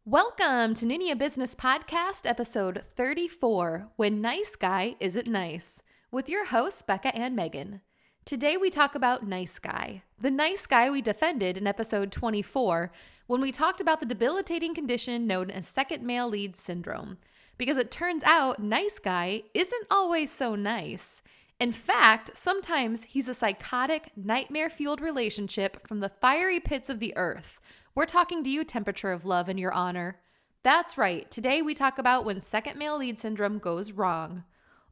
Welcome to Noona Ya Business Podcast, episode 34, When Nice Guy Isn't Nice, with your hosts, Becca and Megan. Today we talk about nice guy, the nice guy we defended in episode 24 when we talked about the debilitating condition known as second male lead syndrome. Because it turns out nice guy isn't always so nice. In fact, sometimes he's a psychotic, nightmare-fueled relationship from the fiery pits of the earth. We're talking to you, temperature of love in your honor. That's right. Today we talk about when second male lead syndrome goes wrong.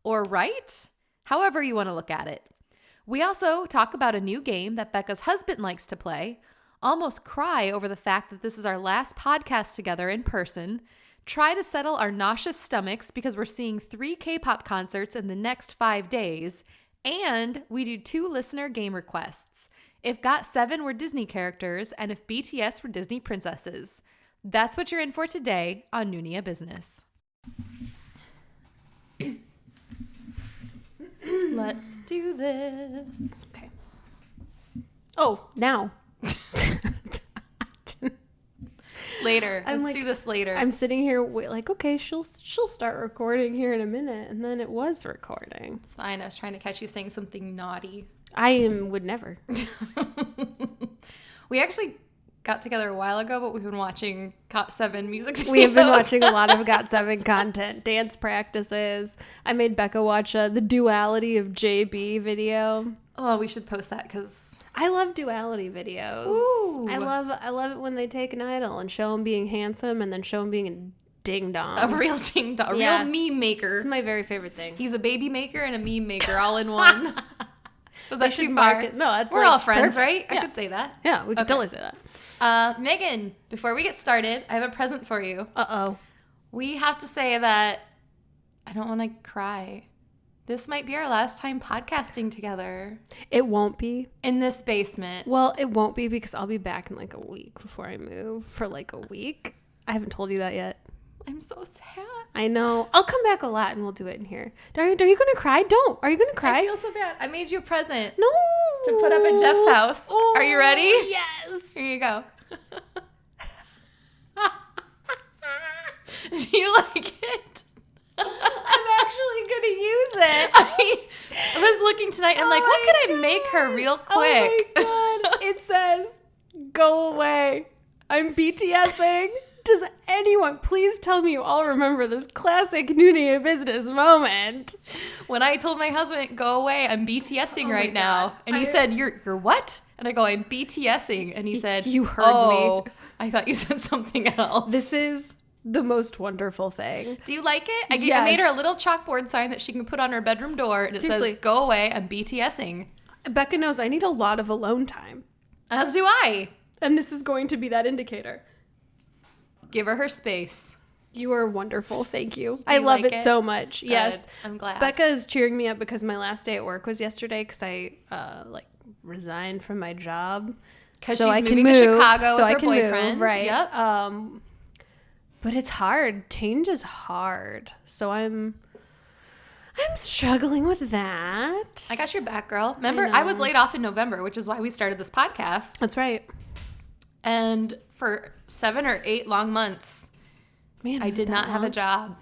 Or right? However you want to look at it. We also talk about a new game that Becca's husband likes to play, almost cry over the fact that this is our last podcast together in person, try to settle our nauseous stomachs because we're seeing 3 K-pop concerts in the next 5 days, and we do 2 listener game requests. If GOT7 were Disney characters, and if BTS were Disney princesses. That's what you're in for today on Noona Ya Business. Let's do this. Okay. Oh, now. Later. Let's do this later. I'm sitting here okay, she'll start recording here in a minute, and then it was recording. It's fine. I was trying to catch you saying something naughty. Would never. We actually got together a while ago, but we've been watching GOT7 music videos. We have been watching a lot of GOT7 content, dance practices. I made Becca watch the duality of JB video. Oh, we should post that because I love duality videos. Ooh. I love it when they take an idol and show him being handsome and then show him being a ding dong. A real ding dong. A real meme maker. It's my very favorite thing. He's a baby maker and a meme maker all in one. Was that too far? No, that's We're all friends, right? Yeah. I could say that. Yeah, we could totally say that. Megan, before we get started, I have a present for you. Uh-oh. We have to say that I don't want to cry. This might be our last time podcasting together. It won't be. In this basement. Well, it won't be because I'll be back in a week before I move for a week. I haven't told you that yet. I'm so sad. I know. I'll come back a lot and we'll do it in here. Are you going to cry? Don't. Are you going to cry? I feel so bad. I made you a present. No. To put up at Jeff's house. Oh, are you ready? Yes. Here you go. Do you like it? I'm actually going to use it. I was looking tonight. I'm like, what could I make her real quick? Oh my God. It says, go away. I'm BTSing. Does anyone please tell me you all remember this classic Noona Ya Business moment? When I told my husband, go away, I'm BTSing right now. God. And he said, you're what? And I go, I'm BTSing. And he said, you heard me. I thought you said something else. This is the most wonderful thing. Do you like it? I Yes. made her a little chalkboard sign that she can put on her bedroom door. And it Seriously. says, go away, I'm BTSing. Becca knows I need a lot of alone time. As do I. And this is going to be that indicator. Give her space. You are wonderful. Thank you. Do I you love like it so much. Good. Yes. I'm glad. Becca is cheering me up because my last day at work was yesterday because I resigned from my job. Because so she's I moving can move, to Chicago so with I her can boyfriend. Move, right. Yep. But it's hard. Change is hard. So I'm struggling with that. I got your back, girl. Remember, I was laid off in November, which is why we started this podcast. That's right. And for 7 or 8 long months, Man, I did not have a job.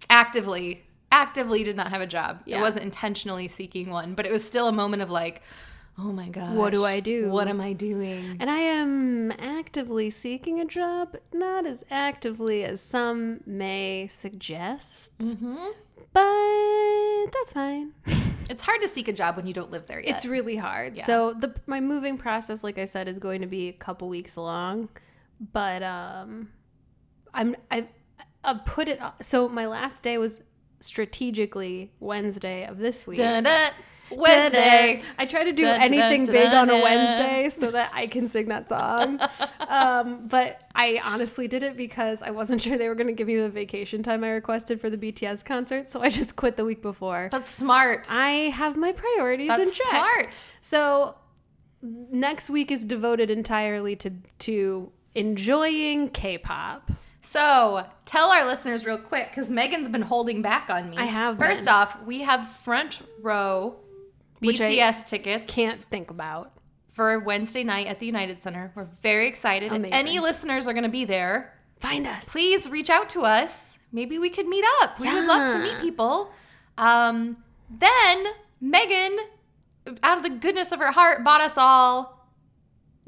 Actively did not have a job. Yeah. It wasn't intentionally seeking one, but it was still a moment of oh my gosh. What do I do? What am I doing? And I am actively seeking a job, but not as actively as some may suggest. Mm-hmm. But that's fine. It's hard to seek a job when you don't live there yet. It's really hard. Yeah. So my moving process, like I said, is going to be a couple weeks long. But I've put it. So my last day was strategically Wednesday of this week. Dun-dun. Wednesday. I try to do Dun, anything dun, big dun, on a dun. Wednesday so that I can sing that song. But I honestly did it because I wasn't sure they were going to give me the vacation time I requested for the BTS concert. So I just quit the week before. That's smart. I have my priorities in That's check. smart. So next week is devoted entirely to enjoying K-pop. So tell our listeners real quick, because Megan's been holding back on me. I have First been. off, we have front row Which I BTS tickets. Can't think about. For Wednesday night at the United Center. We're very excited. Amazing. And any listeners are going to be there. Find us. Please reach out to us. Maybe we could meet up. We would love to meet people. Then Megan, out of the goodness of her heart, bought us all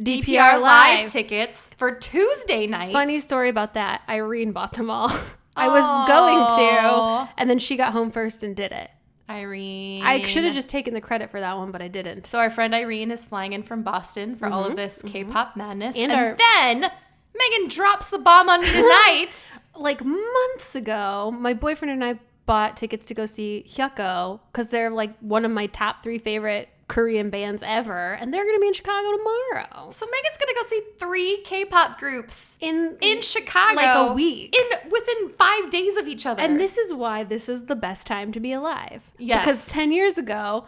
DPR Live tickets for Tuesday night. Funny story about that. Irene bought them all. I was going to, and then she got home first and did it. Irene. I should have just taken the credit for that one, but I didn't. So our friend Irene is flying in from Boston for all of this K-pop madness. And And then Megan drops the bomb on me tonight. Like months ago, my boyfriend and I bought tickets to go see Hyukoh because they're like one of my top 3 favorite Korean bands ever, and they're going to be in Chicago tomorrow. So Megan's going to go see 3 K-pop groups In Chicago. like a week. Within 5 days of each other. And this is why this is the best time to be alive. Yes. Because 10 years ago,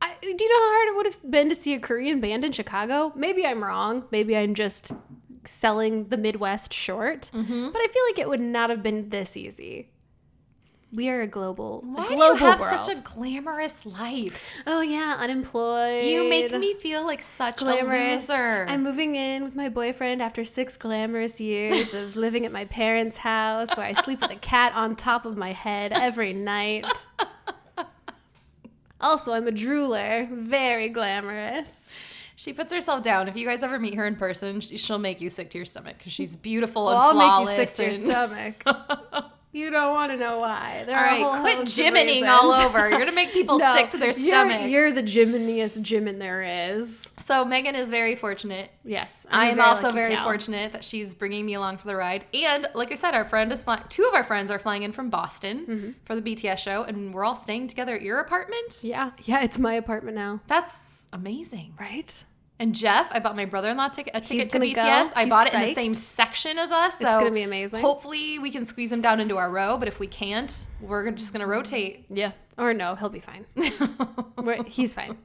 do you know how hard it would have been to see a Korean band in Chicago? Maybe I'm wrong. Maybe I'm just selling the Midwest short. But I feel like it would not have been this easy. We are a global Why a do global you have world. such a glamorous life? Oh yeah, unemployed. You make me feel like such Glamorous. a loser. I'm moving in with my boyfriend after 6 glamorous years of living at my parents' house where I sleep with a cat on top of my head every night. Also, I'm a drooler. Very glamorous. She puts herself down. If you guys ever meet her in person, she'll make you sick to your stomach because she's beautiful Well, and I'll flawless. make you sick to your stomach. You don't want to know why. There All are a whole right, quit host of Jimining reasons. all over. You're going to make people No, sick to their stomachs. You're the Jiminiest Jimin there is. So Megan is very fortunate. Yes. I I'm am a very also lucky very gal. fortunate that she's bringing me along for the ride. And like I said, our friend is flying. 2 of our friends are flying in from Boston for the BTS show, and we're all staying together at your apartment. Yeah. Yeah, it's my apartment now. That's amazing. Right? And Jeff, I bought my brother-in-law a ticket to gonna BTS. go. I He's bought it in the psyched. same section as us. So It's gonna be amazing. Hopefully we can squeeze him down into our row, but if we can't, we're just going to rotate. Yeah. Or no, he'll be fine. He's fine.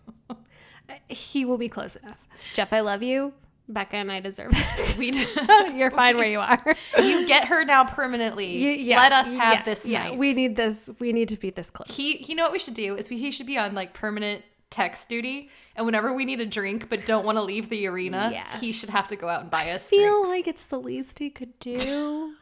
He will be close enough. Jeff, I love you. Becca and I deserve this. You're fine where you are. You get her now permanently. Let us have this night. We need this. We need to be this close. You know what we should do is he should be on like permanent text duty, and whenever we need a drink but don't want to leave the arena, Yes. he should have to go out and buy us feel drinks. like it's the least he could do.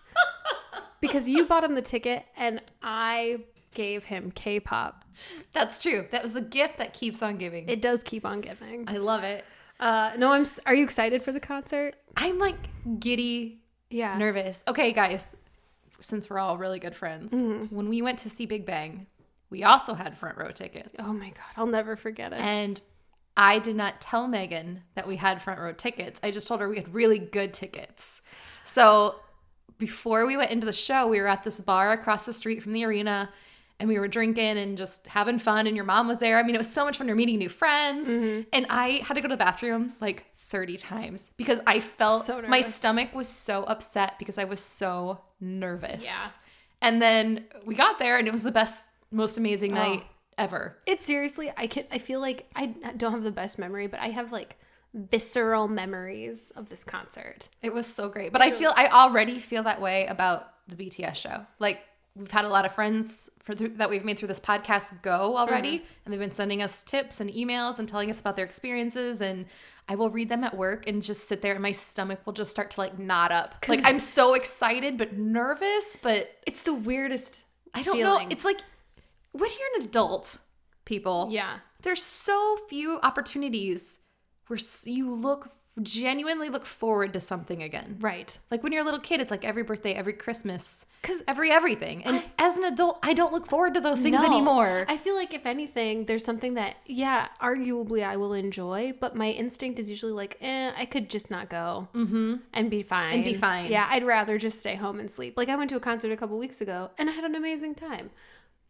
Because you bought him the ticket and I gave him K-pop. That's true. That was a gift that keeps on giving. It does keep on giving. I love it. No, are you excited for the concert? I'm like giddy, Yeah. nervous. Okay, guys, since we're all really good friends, when we went to see Big Bang, we also had front row tickets. Oh my God, I'll never forget it. And I did not tell Megan that we had front row tickets. I just told her we had really good tickets. So before we went into the show, we were at this bar across the street from the arena, and we were drinking and just having fun, and your mom was there. I mean, it was so much fun. You're meeting new friends. And I had to go to the bathroom like 30 times because I felt So nervous. my stomach was so upset because I was so nervous. Yeah. And then we got there, and it was the best, most amazing night ever. It's seriously, I feel like I don't have the best memory, but I have like visceral memories of this concert. It was so great. But I already feel that way about the BTS show. Like, we've had a lot of friends that we've made through this podcast go already, and they've been sending us tips and emails and telling us about their experiences, and I will read them at work and just sit there and my stomach will just start to like knot up. Like, I'm so excited but nervous, but It's the weirdest I don't feeling. know. It's like when you're an adult, people. Yeah. There's so few opportunities where you genuinely look forward to something again. Right. Like when you're a little kid, it's like every birthday, every Christmas, everything. And as an adult, I don't look forward to those things anymore. I feel like if anything, there's something that, yeah, arguably I will enjoy, but my instinct is usually like, I could just not go and be fine. Yeah, I'd rather just stay home and sleep. Like I went to a concert a couple weeks ago and I had an amazing time.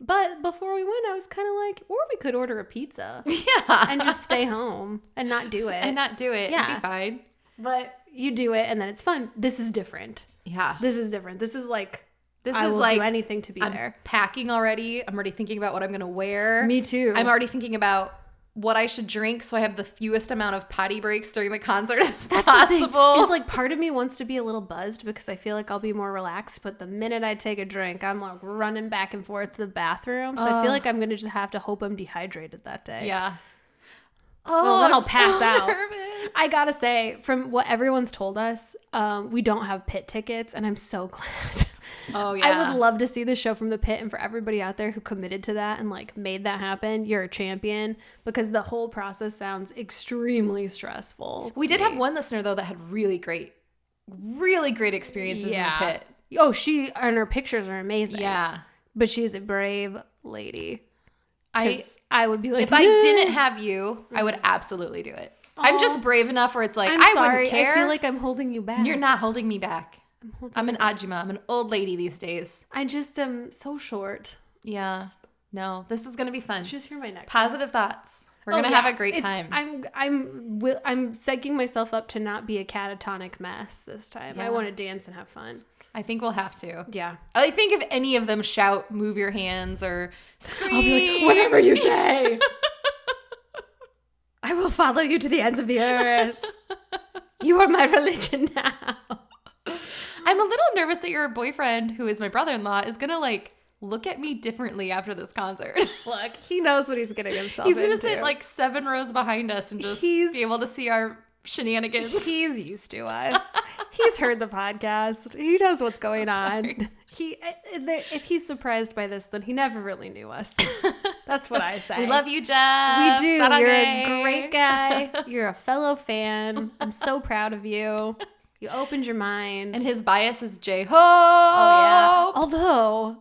But before we went, I was kind of like, or we could order a pizza. Yeah. And just stay home and not do it. Yeah. It'd be fine. But you do it and then it's fun. This is different. Yeah. This is different. This is like, This I is will like do anything to be I'm there. packing already. I'm already thinking about what I'm going to wear. Me too. I'm already thinking about what I should drink so I have the fewest amount of potty breaks during the concert as possible. It's like part of me wants to be a little buzzed because I feel like I'll be more relaxed, but the minute I take a drink, I'm like running back and forth to the bathroom. So I feel like I'm going to just have to hope I'm dehydrated that day. Yeah. Well, then I'll pass out. Nervous. I gotta say, from what everyone's told us, we don't have pit tickets, and I'm so glad. Oh, yeah. I would love to see the show from the pit, and for everybody out there who committed to that and like made that happen, you're a champion, because the whole process sounds extremely stressful. We did have one listener, though, that had really great experiences in the pit. Oh, and her pictures are amazing. Yeah. But she's a brave lady. I would be like, if I didn't have you, I would absolutely do it. Aww. I'm just brave enough where it's like, I wouldn't care. I feel like I'm holding you back. You're not holding me back. I'm an Ajima. I'm an old lady these days. I just am so short. Yeah. No, this is going to be fun. Just hear my neck. Positive thoughts. We're going to have a great time. I'm psyching myself up to not be a catatonic mess this time. Yeah. I want to dance and have fun. I think we'll have to. Yeah. I think if any of them shout, move your hands, or scream. I'll be like, whatever you say. I will follow you to the ends of the earth. You are my religion now. I'm a little nervous that your boyfriend, who is my brother-in-law, is going to like look at me differently after this concert. Look, he knows what he's getting himself into. He's going to sit like 7 rows behind us and just be able to see our shenanigans. He's used to us. He's heard the podcast. He knows what's going on. If he's surprised by this, then he never really knew us. That's what I say. We love you, Jeff. We do. Sarang. You're a great guy. You're a fellow fan. I'm so proud of you. You opened your mind. And his bias is J-Hope. Oh, yeah. Although,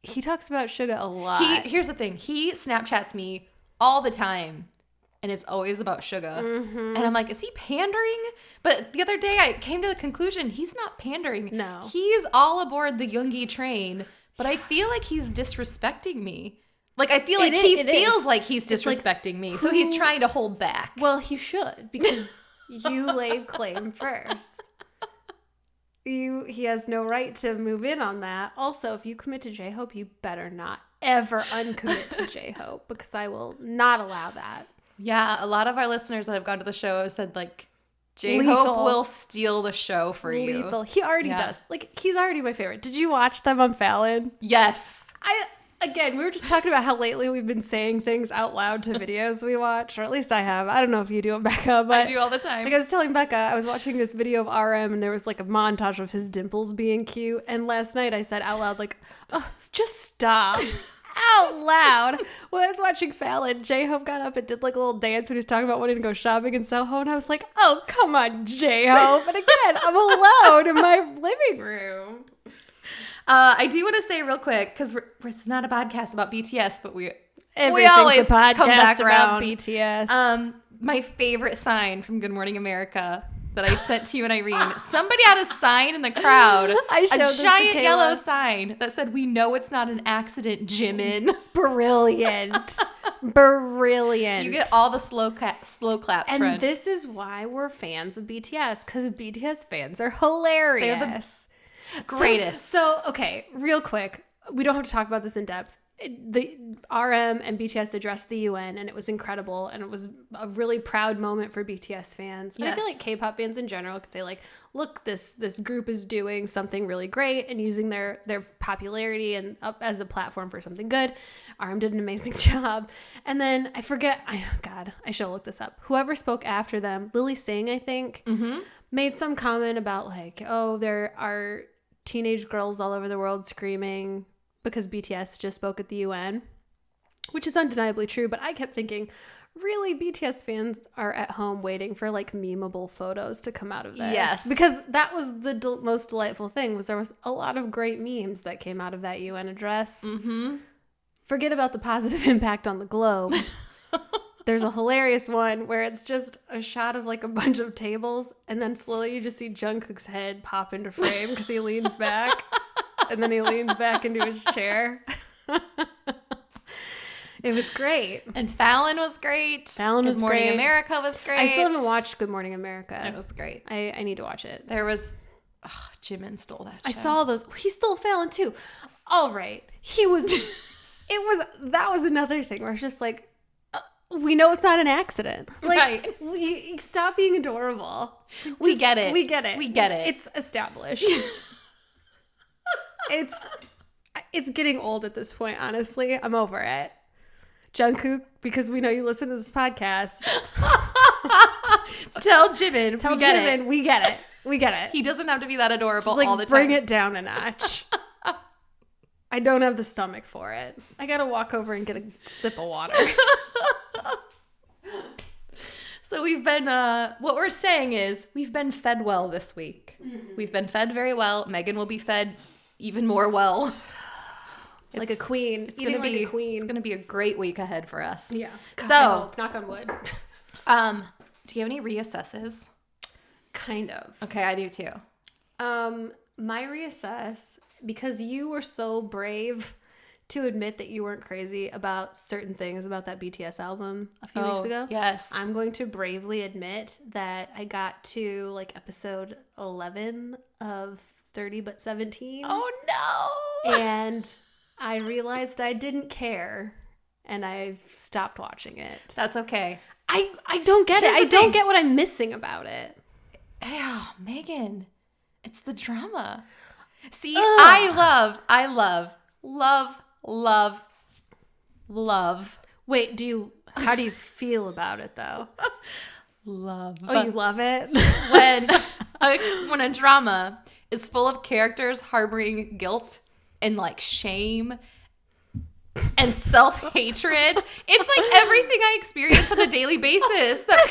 he talks about Suga a lot. Here's the thing. He Snapchats me all the time. And it's always about Suga. Mm-hmm. And I'm like, is he pandering? But the other day I came to the conclusion he's not pandering. No. He's all aboard the Yoongi train. But I feel like he's disrespecting me. Like, I feel like he feels like he's disrespecting me. So he's trying to hold back. Well, he should, because you laid claim first. He has no right to move in on that. Also, if you commit to J-Hope, you better not ever uncommit to J-Hope, because I will not allow that. Yeah, a lot of our listeners that have gone to the show have said, like, J-Hope will steal the show for you. Lethal. He already does. Like, he's already my favorite. Did you watch them on Fallon? Yes. Again, we were just talking about how lately we've been saying things out loud to videos we watch, or at least I have. I don't know if you do it, Becca, but I do all the time. Like I was telling Becca, I was watching this video of RM, and there was like a montage of his dimples being cute. And last night I said out loud, like, oh, just stop. Out loud. When I was watching Fallon, J-Hope got up and did like a little dance when he was talking about wanting to go shopping in Soho, and I was like, oh, come on, J-Hope. And again, I'm alone in my living room. I do want to say real quick, because it's not a podcast about BTS, but we always come back around BTS. My favorite sign from Good Morning America that I sent to you and Irene. Somebody had a sign in the crowd. I showed a giant yellow sign that said, "We know it's not an accident, Jimin." Brilliant. Brilliant. You get all the slow claps, and friend. This is why we're fans of BTS, because BTS fans are hilarious. They're the greatest. So, okay, real quick. We don't have to talk about this in depth. The RM and BTS addressed the UN, and it was incredible, and it was a really proud moment for BTS fans. And I feel like K-pop fans in general could say, like, look, this group is doing something really great and using their popularity and up as a platform for something good. RM did an amazing job. And then I forget, I should look this up. Whoever spoke after them, Lily Singh, I think, made some comment about like, oh, there are teenage girls all over the world screaming because BTS just spoke at the UN, which is undeniably true. But I kept thinking, really, BTS fans are at home waiting for like memeable photos to come out of this. Yes. Because that was the most delightful thing, was there was a lot of great memes that came out of that UN address. Mm-hmm. Forget about the positive impact on the globe. There's a hilarious one where it's just a shot of like a bunch of tables, and then slowly you just see Jungkook's head pop into frame because he leans back. And then he leans back into his chair. It was great. And Fallon was great. Good Morning America was great. I still haven't watched Good Morning America. It was great. I need to watch it. There was... Jimin stole that show. I saw those. He stole Fallon too. All right. He was... That was another thing where it's just like, we know it's not an accident. Like, right. Stop being adorable. We get it. We get it. We get it. It's established. It's getting old at this point, honestly. I'm over it. Jungkook, because we know you listen to this podcast. Tell Jimin. Tell Jimin, we get it. We get it. He doesn't have to be that adorable just, like, all the time. Bring it down a notch. I don't have the stomach for it. I gotta walk over and get a sip of water. So we've been, what we're saying is we've been fed well this week. Mm-hmm. We've been fed very well. Megan will be fed even more well. Like a queen. It's gonna be a queen. It's going to be a great week ahead for us. Yeah. God, so, knock on wood. Do you have any reassesses? Kind of. Okay, I do too. My reassess, because you were so brave to admit that you weren't crazy about certain things about that BTS album a few weeks ago. Yes. I'm going to bravely admit that I got to like episode 11 of 30 but 17. Oh no. And I realized I didn't care and I've stopped watching it. That's okay. I don't get it. I don't get what I'm missing about it. Oh, Megan. It's the drama. See, ugh. I love. Wait, how do you feel about it though? Love. Oh, you love it? When a drama is full of characters harboring guilt and like shame and self-hatred, it's like everything I experience on a daily basis that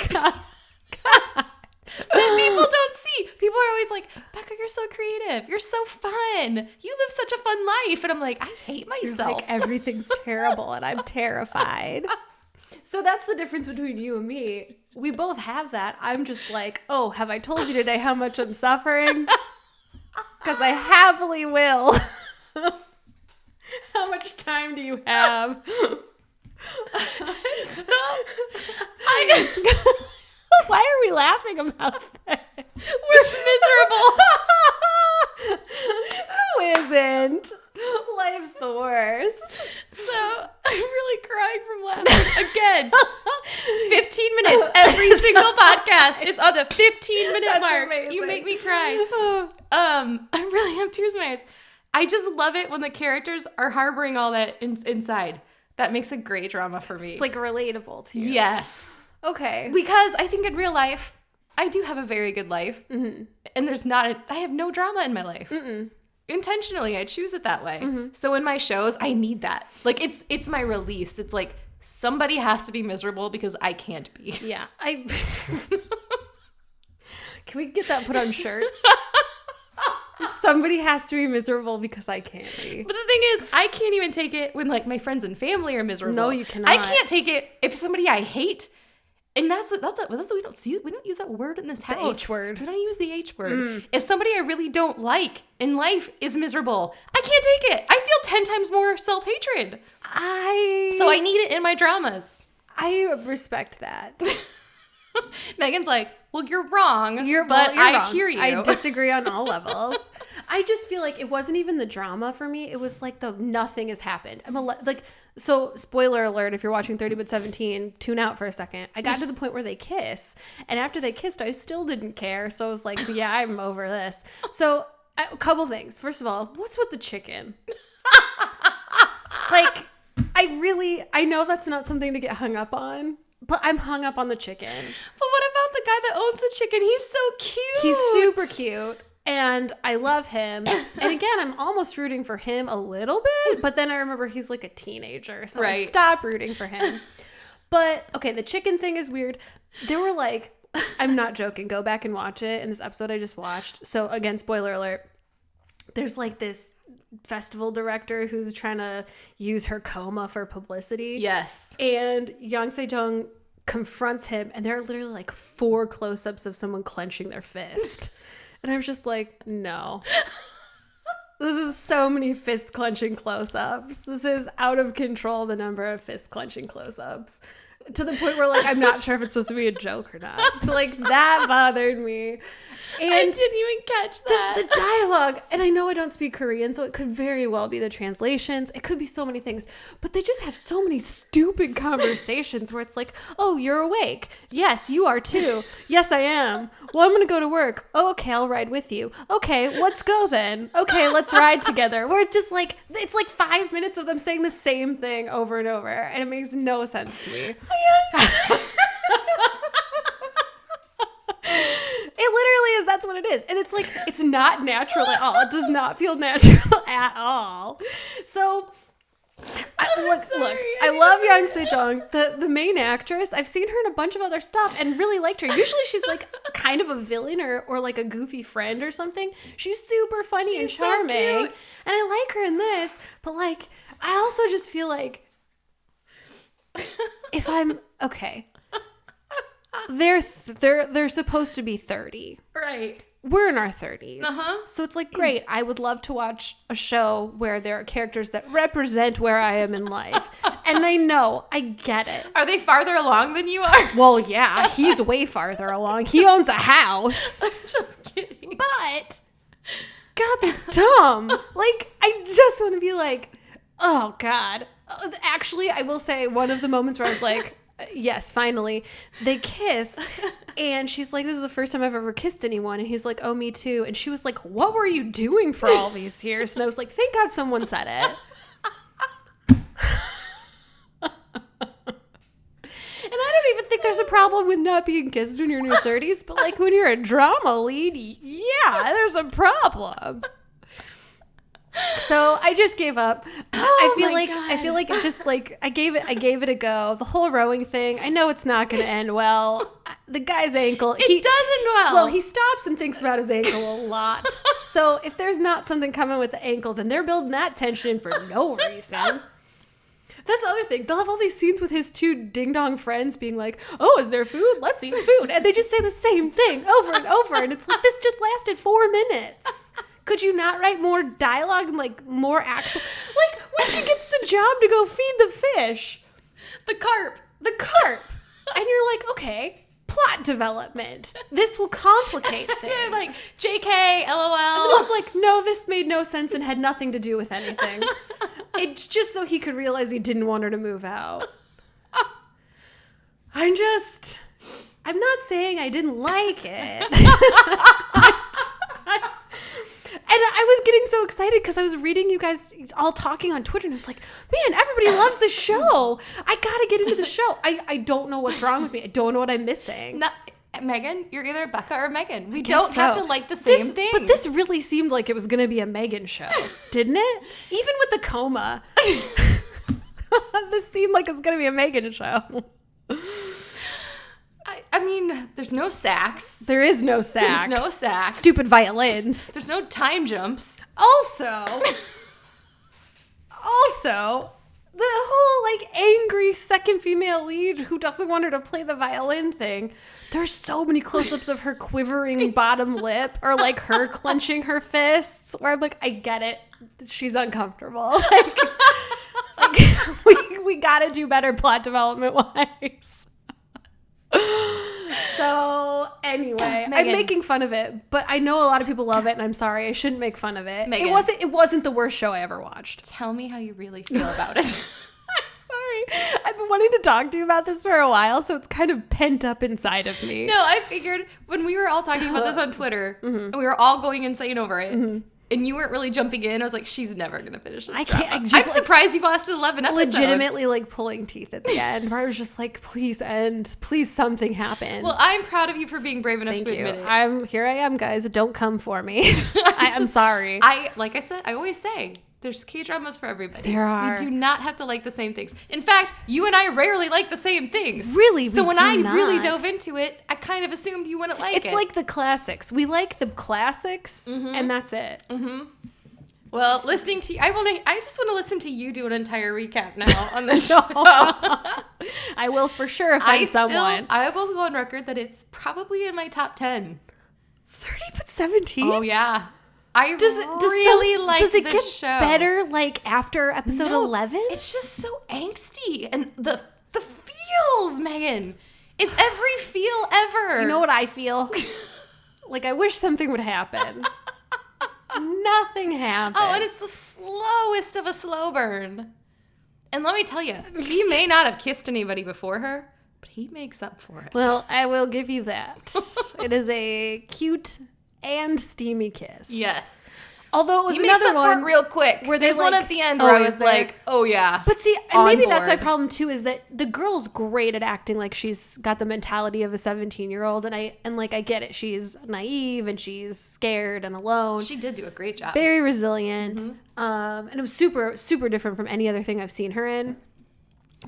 people don't see. People are always like, Becca, you're so creative. You're so fun. You live such a fun life. And I'm like, I hate myself. You're like, everything's terrible and I'm terrified. So that's the difference between you and me. We both have that. I'm just like, oh, have I told you today how much I'm suffering? Because I happily will. How much time do you have? Why are we laughing about this? We're miserable. Who isn't? Life's the worst. So I'm really crying from laughing. Again, 15 minutes every single podcast is on the 15-minute mark. Amazing. You make me cry. I really have tears in my eyes. I just love it when the characters are harboring all that inside. That makes a great drama for me. It's like relatable to you. Yes. Okay. Because I think in real life, I do have a very good life. Mm-hmm. And I have no drama in my life. Mm-mm. Intentionally, I choose it that way. Mm-hmm. So in my shows, I need that. Like, it's my release. It's like, somebody has to be miserable because I can't be. Yeah. Can we get that put on shirts? Somebody has to be miserable because I can't be. But the thing is, I can't even take it when like my friends and family are miserable. No, you cannot. I can't take it if somebody I hate. And that's we don't use that word in this house. The H word. We don't use the H word. If somebody I really don't like in life is miserable, I can't take it. I feel 10 times more self-hatred. So I need it in my dramas. I respect that. Megan's like, well, you're wrong. You're wrong. Hear you. I disagree on all levels. I just feel like it wasn't even the drama for me. It was like nothing has happened. So spoiler alert, if you're watching 30 but 17, tune out for a second. I got to the point where they kiss. And after they kissed, I still didn't care. So I was like, yeah, I'm over this. So a couple things. First of all, what's with the chicken? Like, I know that's not something to get hung up on. But I'm hung up on the chicken. But what about the guy that owns the chicken? He's so cute. He's super cute. And I love him. And again, I'm almost rooting for him a little bit. But then I remember he's like a teenager. So I stopped rooting for him. But, okay, the chicken thing is weird. There were like, I'm not joking. Go back and watch it in this episode I just watched. So again, spoiler alert. There's like this festival director who's trying to use her coma for publicity. Yes. And Jong confronts him, and there are literally like 4 close-ups of someone clenching their fist. And I was just like, no. This is so many fist clenching close-ups. This is out of control, the number of fist clenching close-ups. To the point where like I'm not sure if it's supposed to be a joke or not. So like that bothered me. And I didn't even catch that. The dialogue, and I know I don't speak Korean, so it could very well be the translations. It could be so many things. But they just have so many stupid conversations where it's like, oh, you're awake. Yes, you are too. Yes, I am. Well, I'm going to go to work. Oh, okay, I'll ride with you. Okay, let's go then. Okay, let's ride together. Where it's just like, it's like 5 minutes of them saying the same thing over and over. And it makes no sense to me. That's what it is. And it's like, it's not natural at all. It does not feel natural at all. So... Look, I love Young Se-jong, the main actress. I've seen her in a bunch of other stuff and really liked her. Usually she's like kind of a villain or like a goofy friend or something. She's super funny and charming. So cute. And I like her in this, but like, I also just feel like if I'm okay, they're supposed to be 30. Right. We're in our 30s. Uh-huh. So it's like, great. I would love to watch a show where there are characters that represent where I am in life. And I know, I get it. Are they farther along than you are? Well, yeah, he's way farther along. He owns a house. I'm just kidding. But, God, they're dumb. Like, I just want to be like, oh, God. Actually, I will say one of the moments where I was like, yes, finally, they kiss. And she's like, this is the first time I've ever kissed anyone. And he's like, oh, me too. And she was like, what were you doing for all these years? And I was like, thank God someone said it. And I don't even think there's a problem with not being kissed when you're in your 30s. But like when you're a drama lead, yeah, there's a problem. So I just gave up. I feel like it just like I gave it a go. The whole rowing thing, I know it's not going to end well. The guy's ankle, doesn't well. Well, he stops and thinks about his ankle a lot. So if there's not something coming with the ankle, then they're building that tension for no reason. That's the other thing. They'll have all these scenes with his two ding-dong friends being like, oh, is there food? Let's eat food. And they just say the same thing over and over. And it's like, this just lasted 4 minutes. Could you not write more dialogue and like more actual, like when she gets the job to go feed the fish, the carp, and you're like, okay, plot development. This will complicate things. They're like, JK, LOL. And I was like, no, this made no sense and had nothing to do with anything. It's just so he could realize he didn't want her to move out. I'm not saying I didn't like it. And I was getting so excited because I was reading you guys all talking on Twitter, and I was like, man, everybody loves this show. I gotta get into the show. I don't know what's wrong with me. I don't know what I'm missing. Megan, you're either Becca or Megan. We don't have to like the same thing. But this really seemed like it was going to be a Megan show, didn't it? Even with the coma. This seemed like it's going to be a Megan show. I mean, there's no sax. There is no sax. There's no sax. Stupid violins. There's no time jumps. Also, the whole like angry second female lead who doesn't want her to play the violin thing. There's so many close-ups of her quivering bottom lip or like her clenching her fists where I'm like, I get it. She's uncomfortable. We gotta do better plot development wise. So anyway, Megan. I'm making fun of it, but I know a lot of people love it, and I'm sorry. I shouldn't make fun of it. Megan, it wasn't the worst show I ever watched. Tell me how you really feel about it. I'm sorry. I've been wanting to talk to you about this for a while, so it's kind of pent up inside of me. No, I figured when we were all talking about this on Twitter, and we were all going insane over it, and you weren't really jumping in, I was like, she's never going to finish this. I'm surprised you've lasted 11 episodes. Legitimately, like, pulling teeth at the end, where I was just like, please end. Please something happen. Well, I'm proud of you for being brave enough to admit it. Here I am, guys. Don't come for me. I'm sorry. Like I said, I always say, there's K-dramas for everybody. There are. You do not have to like the same things. In fact, you and I rarely like the same things. Really? So when I really dove into it, I kind of assumed you wouldn't like it. It's like the classics. We like the classics, and that's it. Mm-hmm. Well, listening to you, I just want to listen to you do an entire recap now on the show. I will for sure offend someone. I will go on record that it's probably in my top 10. 30 but 17? Oh, yeah. Does it get better like after episode 11? It's just so angsty, and the feels, Megan. It's every feel ever. You know what I feel? Like I wish something would happen. Nothing happened. Oh, and it's the slowest of a slow burn. And let me tell you, he may not have kissed anybody before her, but he makes up for it. Well, I will give you that. It is a cute and steamy kiss. Yes. Although it was he another one real quick. Where there's like, one at the end where I was like, oh yeah. But see, and maybe that's my problem too, is that the girl's great at acting like she's got the mentality of a 17-year-old, and I get it. She's naive and she's scared and alone. She did do a great job. Very resilient. And it was super, super different from any other thing I've seen her in.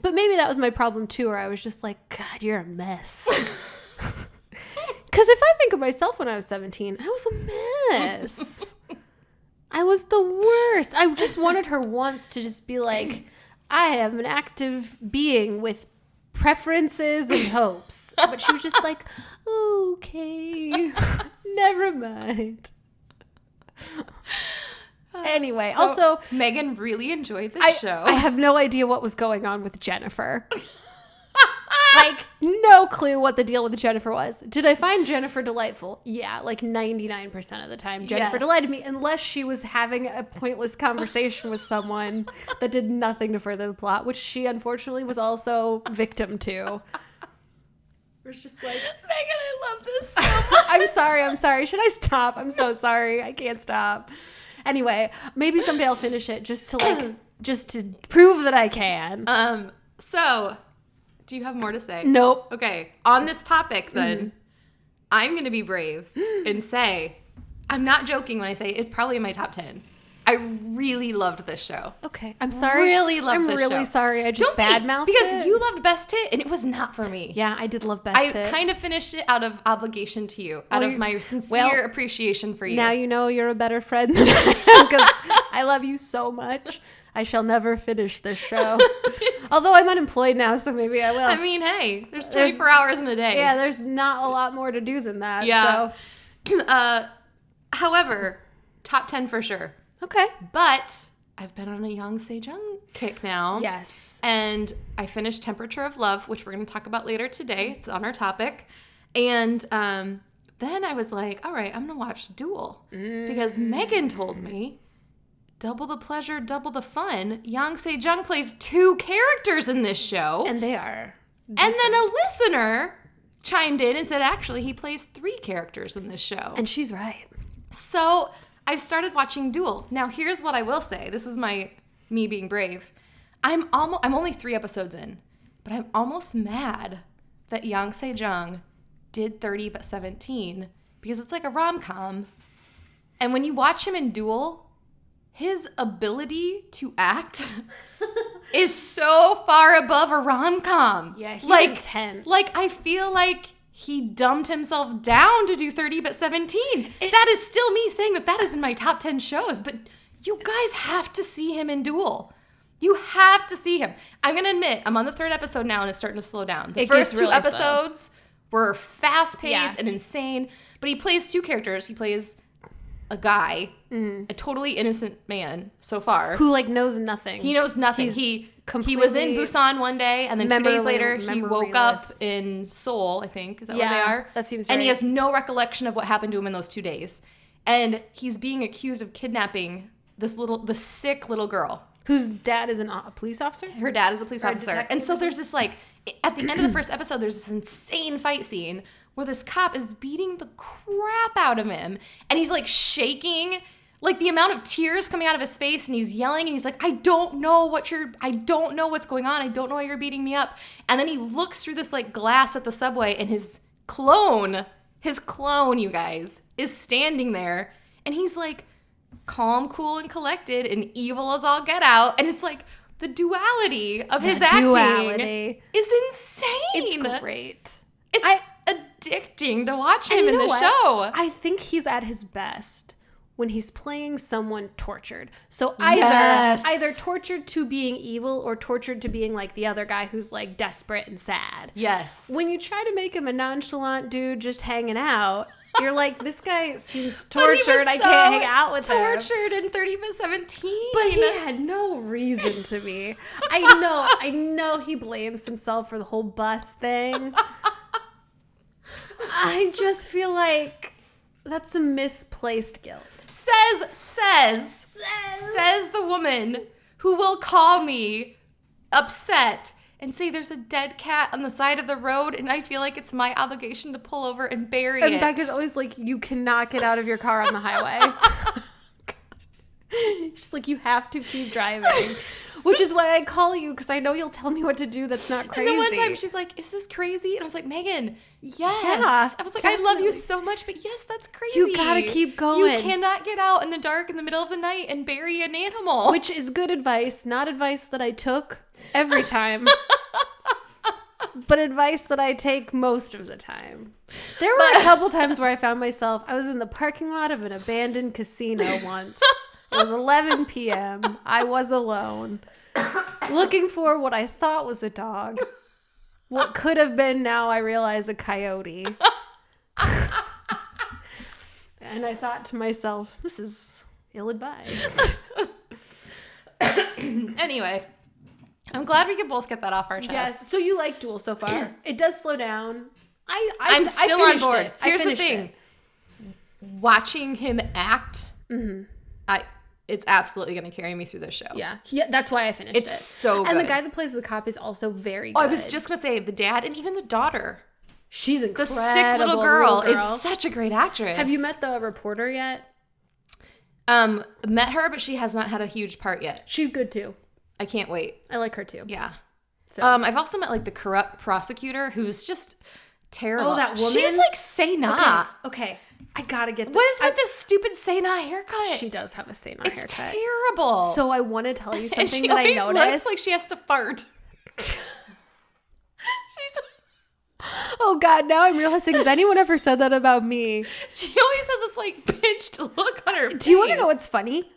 But maybe that was my problem too, where I was just like, God, you're a mess. Because if I think of myself when I was 17, I was a mess. I was the worst. I just wanted her once to just be like, I am an active being with preferences and hopes. But she was just like, okay, never mind. Anyway, so also, Megan really enjoyed this show. I have no idea what was going on with Jennifer. Like, no clue what the deal with Jennifer was. Did I find Jennifer delightful? Yeah, like 99% of the time. Jennifer delighted me, unless she was having a pointless conversation with someone that did nothing to further the plot, which she unfortunately was also victim to. It's just like, Megan, I love this so much. I'm sorry. Should I stop? I'm so sorry. I can't stop. Anyway, maybe someday I'll finish it just to prove that I can. So, do you have more to say? Nope. Okay, on this topic then, I'm going to be brave and say, I'm not joking when I say it's probably in my top 10. I really loved this show. Okay, I'm sorry. Really loved this show. I'm really sorry. I just badmouthed because it. you loved Best Hit and it was not for me. Yeah, I did love Best Hit. I kind of finished it out of obligation to you, out of my sincere appreciation for you. Now you know you're a better friend than I am because I love you so much. I shall never finish this show. Although I'm unemployed now, so maybe I will. I mean, hey, there's 24 hours in a day. Yeah, there's not a lot more to do than that. Yeah. So. However, top 10 for sure. Okay. But I've been on a Jong kick now. Yes. And I finished Temperature of Love, which we're going to talk about later today. It's on our topic. And then I was like, all right, I'm going to watch Duel. Because Megan told me, double the pleasure, double the fun. Jong plays 2 characters in this show. And they are different. And then a listener chimed in and said, actually, he plays 3 characters in this show. And she's right. So I've started watching Duel. Now, here's what I will say. This is me being brave. I'm only 3 episodes in, but I'm almost mad that Jong did 30 but 17 because it's like a rom-com. And when you watch him in Duel, his ability to act is so far above a rom-com. Yeah, he's intense. Like, I feel like he dumbed himself down to do 30 but 17. That is still me saying that is in my top 10 shows, but you guys have to see him in Duel. You have to see him. I'm going to admit, I'm on the 3rd episode now and it's starting to slow down. The first 2 episodes were fast-paced and insane, but he plays 2 characters. He plays a guy, a totally innocent man so far. Who, like, knows nothing. He knows nothing. He was in Busan one day, and then 2 days later, he woke up in Seoul, I think. Is that where they are? That seems right. And he has no recollection of what happened to him in those 2 days. And he's being accused of kidnapping the sick little girl. Whose dad is a police officer? Her dad is a police officer. And so there's this, like, at the end of the first episode, there's this insane fight scene where this cop is beating the crap out of him. And he's, like, shaking, like, the amount of tears coming out of his face, and he's yelling, and he's like, I don't know what's going on. I don't know why you're beating me up. And then he looks through this, like, glass at the subway, and his clone, you guys, is standing there. And he's, like, calm, cool, and collected, and evil as all get out. And it's, like, the duality of his acting is insane. It's great. It's addicting to watch him in the show. I think he's at his best when he's playing someone tortured. So either tortured to being evil or tortured to being like the other guy who's like desperate and sad. Yes. When you try to make him a nonchalant dude just hanging out, you're like, this guy seems tortured. I can't hang out with him. Tortured in 30 but 17. But he had no reason to be. I know he blames himself for the whole bus thing. I just feel like that's some misplaced guilt. Says the woman who will call me upset and say there's a dead cat on the side of the road and I feel like it's my obligation to pull over and bury it. And Becca's always like, you cannot get out of your car on the highway. She's like, you have to keep driving. Which is why I call you, because I know you'll tell me what to do that's not crazy. And the one time she's like, is this crazy? And I was like, Megan, yes. Yeah, I was like, definitely. I love you so much, but yes, that's crazy. You gotta keep going. You cannot get out in the dark in the middle of the night and bury an animal. Which is good advice, not advice that I took every time. But advice that I take most of the time. There were a couple times where I found myself, I was in the parking lot of an abandoned casino once. It was 11 p.m. I was alone, looking for what I thought was a dog. What could have been, now I realize, a coyote. And I thought to myself, this is ill-advised. Anyway, I'm glad we could both get that off our chest. Yes. So you like Duel so far? It does slow down. I'm still on board. Here's the thing. It. Watching him act, it's absolutely going to carry me through this show. Yeah, that's why I finished it. It's so good. And the guy that plays the cop is also very good. Oh, I was just going to say, the dad and even the daughter. She's incredible. The sick little girl is such a great actress. Have you met the reporter yet? Met her, but she has not had a huge part yet. She's good too. I can't wait. I like her too. Yeah. So. I've also met like the corrupt prosecutor who's just terrible. Oh, that woman? She's like say nah. Okay. I gotta get What is with this stupid say nah haircut? She does have a say nah haircut. It's terrible. So I want to tell you something and that I always noticed. looks like she has to fart. She's oh God, now I'm realizing, has anyone ever said that about me? She always has this like pinched look on her face. Do you want to know what's funny?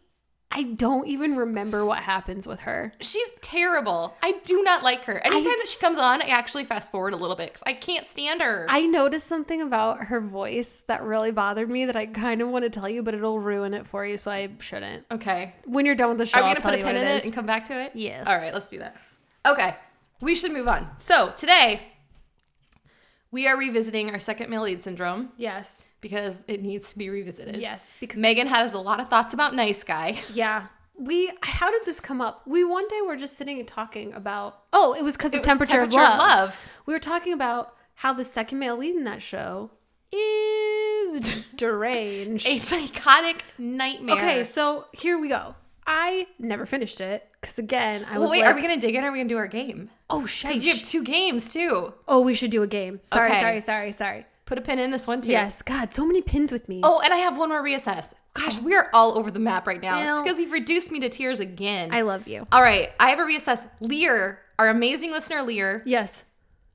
I don't even remember what happens with her. She's terrible. I do not like her. Anytime that she comes on, I actually fast forward a little bit because I can't stand her. I noticed something about her voice that really bothered me that I kind of want to tell you, but it'll ruin it for you, so I shouldn't. Okay. When you're done with the show, Are we I'll going to tell put a you pin what in it it is. and come back to it? Yes. All right, let's do that. Okay. We should move on. So today, we are revisiting our second male lead syndrome. Yes. Because it needs to be revisited. Yes. Because Megan has a lot of thoughts about Nice Guy. Yeah. How did this come up? One day we're just sitting and talking about, it was because of Temperature of Love. We were talking about how the second male lead in that show is deranged. A psychotic nightmare. Okay, so here we go. I never finished it because, again, I was wait, like, are we going to dig in or are we going to do our game? Oh, shit. Because we have 2 games, too. Oh, we should do a game. Sorry. Put a pin in this one, too. Yes. God, so many pins with me. Oh, and I have one more reassess. Gosh, we are all over the map right now. Well, it's because you've reduced me to tears again. I love you. All right, I have a reassess. Lear, our amazing listener, Lear. Yes.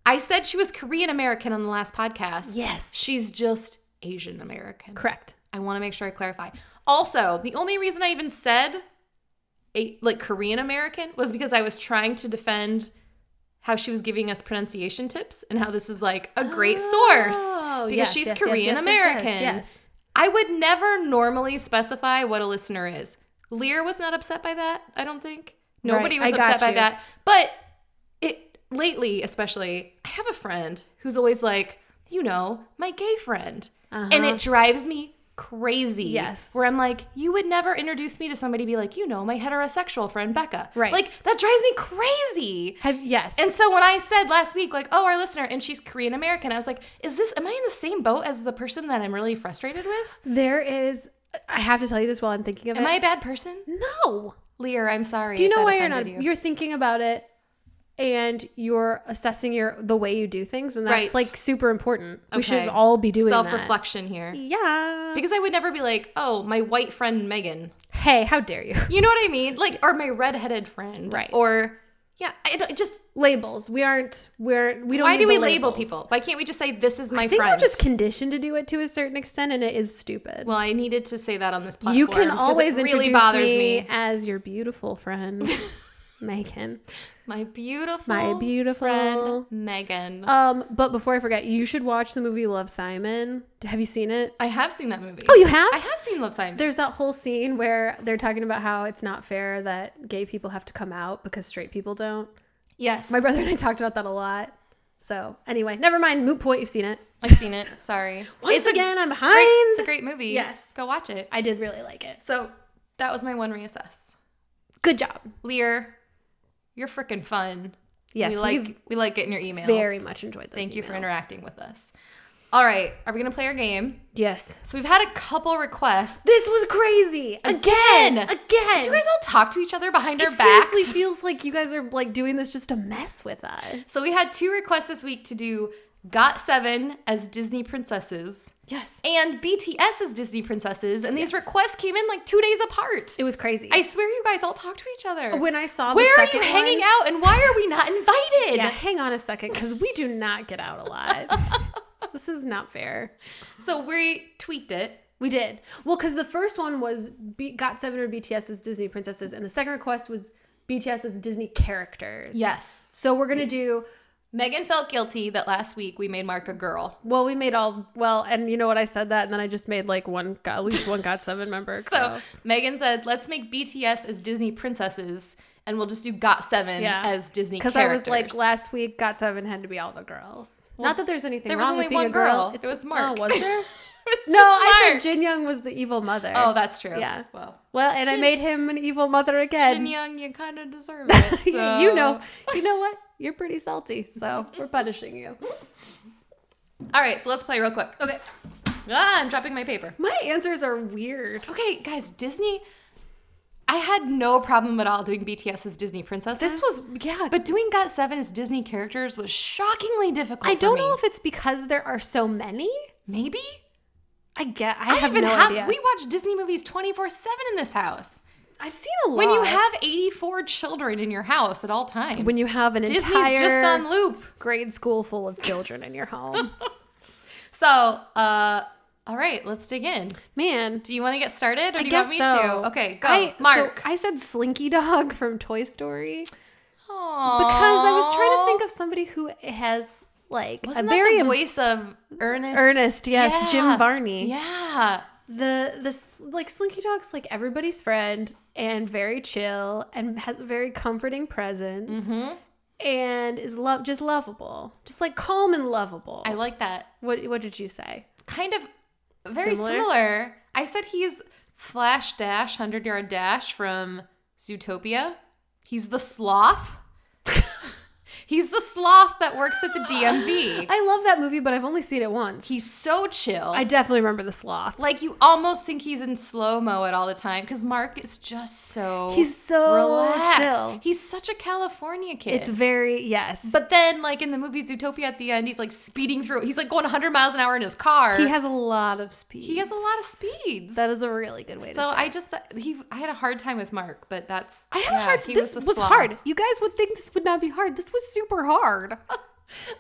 I said she was Korean American on the last podcast. Yes. She's just Asian American. Correct. I want to make sure I clarify. Also, the only reason I even said Korean American was because I was trying to defend how she was giving us pronunciation tips and how this is like a great source because she's Korean American. Yes. I would never normally specify what a listener is. Lear was not upset by that, I don't think. Nobody was upset by that. But lately, especially, I have a friend who's always like, my gay friend. And it drives me crazy. Yes. Where I'm like, you would never introduce me to somebody, be like, my heterosexual friend Becca. Right. Like, that drives me crazy. Yes. And so when I said last week, like, our listener, and she's Korean American, I was like, am I in the same boat as the person that I'm really frustrated with? There is, I have to tell you this while I'm thinking of it. Am I a bad person? No. Lear, I'm sorry. Do you know why you're not? You're thinking about it and you're assessing the way you do things, and that's like super important. We should all be doing self-reflection here. Yeah. Because I would never be like, my white friend Megan. Hey, how dare you? You know what I mean? Like, or my redheaded friend. Right. Or just labels. We don't. Why do we label people? Why can't we just say this is my friend? I think we're just conditioned to do it to a certain extent, and it is stupid. Well, I needed to say that on this platform. You can always really introduce bothers me as your beautiful friend, Megan. My beautiful friend Megan. But before I forget, you should watch the movie Love, Simon. Have you seen it? I have seen that movie. Oh, you have? I have seen Love, Simon. There's that whole scene where they're talking about how it's not fair that gay people have to come out because straight people don't. Yes. My brother and I talked about that a lot. So anyway, never mind. Moot point. You've seen it. I've seen it. Sorry. Once again, I'm behind. It's a great movie. Yes. Go watch it. I did really like it. So that was my one reassess. Good job. Lear, you're freaking fun. Yes. We like getting your emails. Very much enjoyed those Thank you for emails. interacting with us. All right. Are we going to play our game? Yes. So we've had a couple requests. This was crazy. Again. Do you guys all talk to each other behind our backs? It seriously feels like you guys are like doing this just to mess with us. So we had 2 requests this week to do GOT7 as Disney princesses. Yes. And BTS as Disney princesses. And these requests came in like 2 days apart. It was crazy. I swear you guys all talk to each other. When I saw Where are you hanging out and why are we not invited? Yeah, hang on a second, because we do not get out a lot. This is not fair. So we tweaked it. We did. Well, because the first one was GOT7 or BTS as Disney princesses. And the second request was BTS as Disney characters. Yes. So we're going to do... Megan felt guilty that last week we made Mark a girl. Well, we made and you know what, I said that, and then I just made like at least one GOT7 member. So Megan said, let's make BTS as Disney princesses, and we'll just do GOT7 as Disney characters. Because I was like, last week, GOT7 had to be all the girls. Well, not that there's anything wrong with being a girl. It was Mark. Oh, was there? I said Jin Young was the evil mother. Oh, that's true. Yeah. Well, and I made him an evil mother again. Jin Young, you kind of deserve it. So. You know what? You're pretty salty, so we're punishing you. All right, so let's play real quick. Okay. I'm dropping my paper. My answers are weird. Okay, guys, Disney. I had no problem at all doing BTS as Disney princesses. But doing GOT7 as Disney characters was shockingly difficult. I don't know if it's because there are so many. Maybe. I have no idea. We watch Disney movies 24/7 in this house. I've seen a lot. When you have 84 children in your house at all times. When you have an Disney's entire just on loop. Grade school full of children in your home. So, all right, let's dig in. Man. Do you want to get started or do you want me to? Okay, go. Mark. So I said Slinky Dog from Toy Story. Aww. Because I was trying to think of somebody who has like Wasn't that the voice of Ernest? Ernest, yes. Yeah. Jim Varney. Yeah. Like Slinky Dog's like everybody's friend and very chill and has a very comforting presence and is just lovable, just like calm and lovable. I like that. What did you say? Kind of very similar. I said he's Flash Dash 100-Yard Dash from Zootopia. He's the sloth. He's the sloth that works at the DMV. I love that movie, but I've only seen it once. He's so chill. I definitely remember the sloth. Like, you almost think he's in slow-mo at all the time, because Mark is just so He's so relaxed. Chill. He's such a California kid. It's very, yes. But then, like, in the movie Zootopia at the end, he's, like, speeding through. He's, like, going 100 miles an hour in his car. He has a lot of speeds. He has a lot of speeds. That is a really good way to say it. I had a hard time with Mark, but that's... This was hard. You guys would think this would not be hard. This was super hard.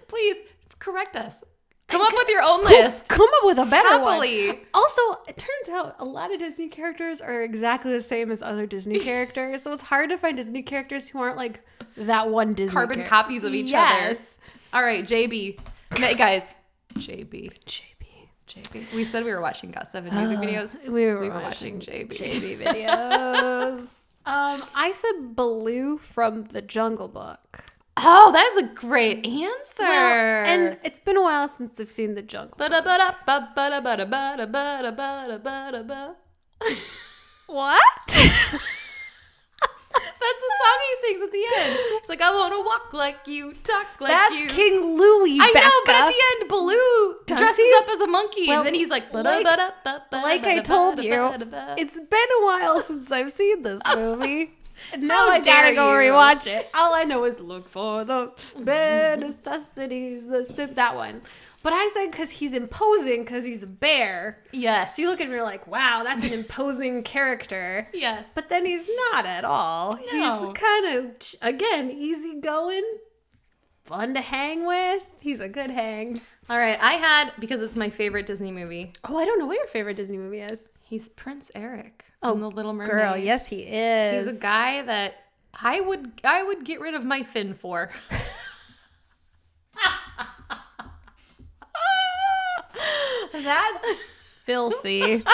Please correct us. Come up with your own list. Come up with a better one. Happily. Also, it turns out a lot of Disney characters are exactly the same as other Disney characters, so it's hard to find Disney characters who aren't like that one Disney carbon copies of each other. All right, JB. Guys, JB. We said we were watching GOT7 music videos. We were watching JB videos. I said Baloo from the Jungle Book. Oh, that is a great answer. Well, and it's been a while since I've seen the Jungle Book. What? That's the song he sings at the end. It's like, I want to walk like you, talk like you. That's King Louie, Becca. I know, but at the end, Baloo dresses up as a monkey, and then he's like I told you, it's been a while since I've seen this movie. Now I gotta go rewatch it. All I know is look for the bare necessities, that one. But I said because he's imposing because he's a bear. Yes. So you look at him and you're like, wow, that's an imposing character. Yes. But then he's not at all. No. He's kind of, again, easygoing, fun to hang with. He's a good hang. All right. because it's my favorite Disney movie. Oh, I don't know what your favorite Disney movie is. He's Prince Eric from The Little Mermaid. Girl, yes, he is. He's a guy that I would get rid of my fin for. That's filthy.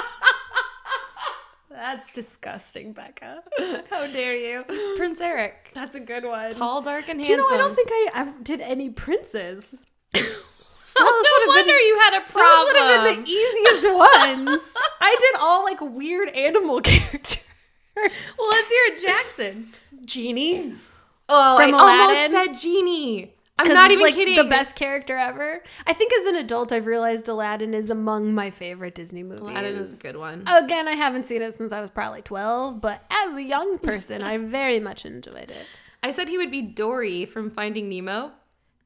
That's disgusting, Becca. How dare you? It's Prince Eric. That's a good one. Tall, dark, and handsome. Do you know, I don't think I ever did any princes. No wonder you had a problem. Those would have been the easiest ones. I did all like weird animal characters. Well, let's hear a Jackson. Genie. Oh, from I Aladdin. almost said Genie. I'm not even kidding. The best character ever. I think as an adult, I've realized Aladdin is among my favorite Disney movies. Aladdin is a good one. Again, I haven't seen it since I was probably 12, but as a young person, I very much enjoyed it. I said he would be Dory from Finding Nemo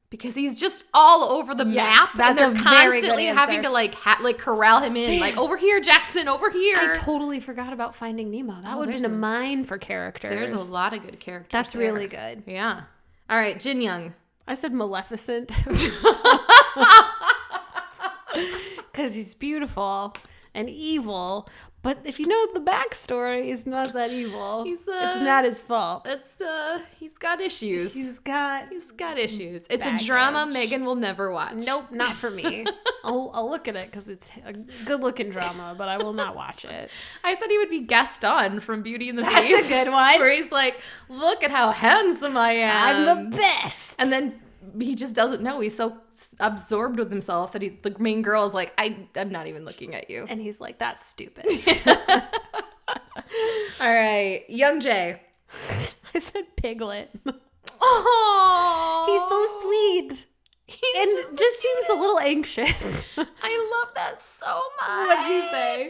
because he's just all over the map. That's and they're constantly having to corral him in. Like, over here, Jackson, over here. I totally forgot about Finding Nemo. That would have been a mine for characters. There's a lot of good characters. That's really good. Yeah. All right, Jin Young. I said Maleficent. Because he's beautiful and evil. But if you know the backstory, he's not that evil. It's not his fault. He's got issues. He's got issues. It's a drama Megan will never watch. Nope, not for me. I'll look at it because it's a good-looking drama, but I will not watch it. I said he would be Gaston from Beauty and the Beast. That's a good one. Where he's like, look at how handsome I am. I'm the best. And then he just doesn't know. He's so absorbed with himself that the main girl is like, I'm not even looking at you. And he's like, that's stupid. All right. Young Jay. I said Piglet. Oh, he's so sweet. And just seems a little anxious. I love that so much. What'd you say?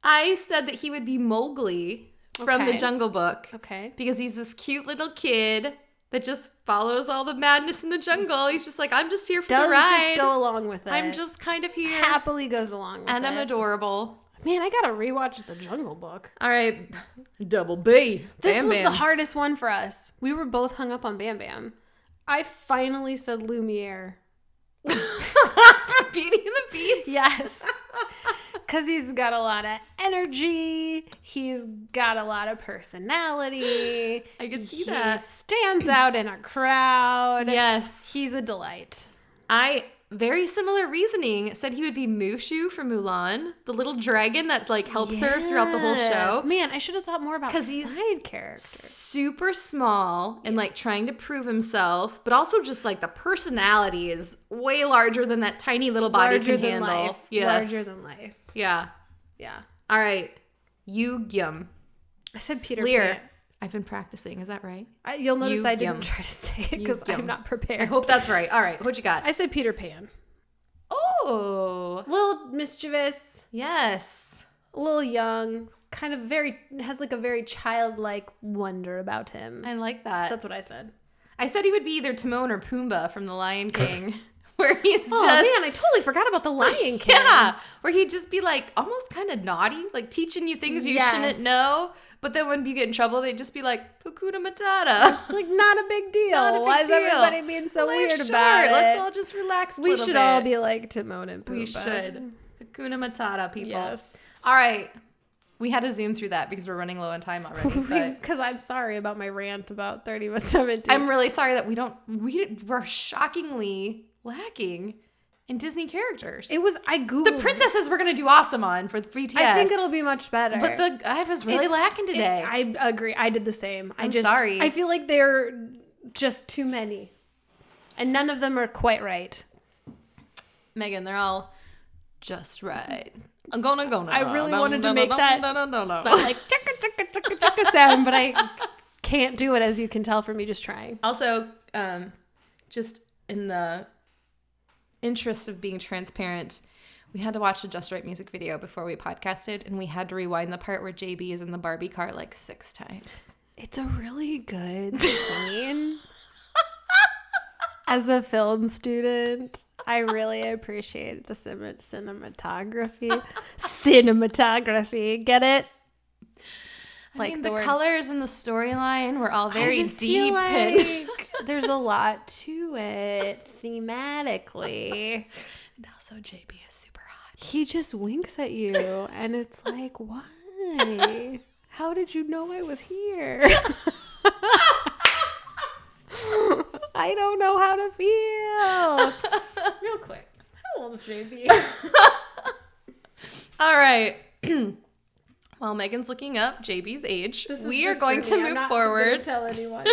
I said that he would be Mowgli from the Jungle Book. Okay. Because he's this cute little kid that just follows all the madness in the jungle. He's just like, I'm just here for the ride. Just go along with it. I'm just kind of here. Happily goes along with it. And I'm adorable. Man, I gotta rewatch The Jungle Book. All right. Double B. This was the hardest one for us. We were both hung up on Bam Bam. I finally said Lumiere. From Beauty and the Beast? Yes. Because he's got a lot of energy. He's got a lot of personality. I can see that. He stands out in a crowd. Yes. He's a delight. Very similar reasoning, said he would be Mushu from Mulan, the little dragon that helps her throughout the whole show. Man, I should have thought more about side characters. Super small and trying to prove himself, but also just the personality is way larger than that tiny little body can handle. Life. Yes. Larger than life. Yeah. Yeah. All right. Yu Gyum. I said Peter Lear. Pan. I've been practicing. Is that right? You'll notice I didn't try to say it because I'm not prepared. I hope that's right. All right. What you got? I said Peter Pan. Oh. A little mischievous. Yes. A little young. Kind of has a very childlike wonder about him. I like that. So that's what I said. I said he would be either Timon or Pumbaa from The Lion King. Where he's man, I totally forgot about The Lion King. Yeah. Where he'd just be almost kind of naughty, teaching you things you shouldn't know. But then when you get in trouble, they'd just be like, Hakuna Matata. It's not a big deal. Why is everybody being so weird about it? Let's all just relax a little bit. We should all be like Timon and Pumbaa. We should. Hakuna Matata, people. Yes. All right. We had to zoom through that because we're running low on time already. Because I'm sorry about my rant about 30-17. I'm really sorry that we're shockingly lacking in Disney characters. I Googled. The princesses we're going to do awesome on for BTS. I think it'll be much better. But I was really lacking today. I agree. I did the same. I'm sorry. I feel like they're just too many. And none of them are quite right. Megan, they're all just right. I'm gonna. I really wanted to make that chicka sound, but I can't do it, as you can tell from me just trying. Also, just in the interest of being transparent, we had to watch a Just Right music video before we podcasted, and we had to rewind the part where JB is in the Barbie car 6 times. It's a really good scene. As a film student, I really appreciate the cinematography. Get it? The colors and the storyline were all very deep. Feel like there's a lot to it thematically. And also JB is super hot. He just winks at you and it's like, why? How did you know I was here? I don't know how to feel. Real quick. How old is JB? All right. While Megan's looking up JB's age, we are going to move forward. Don't tell anyone.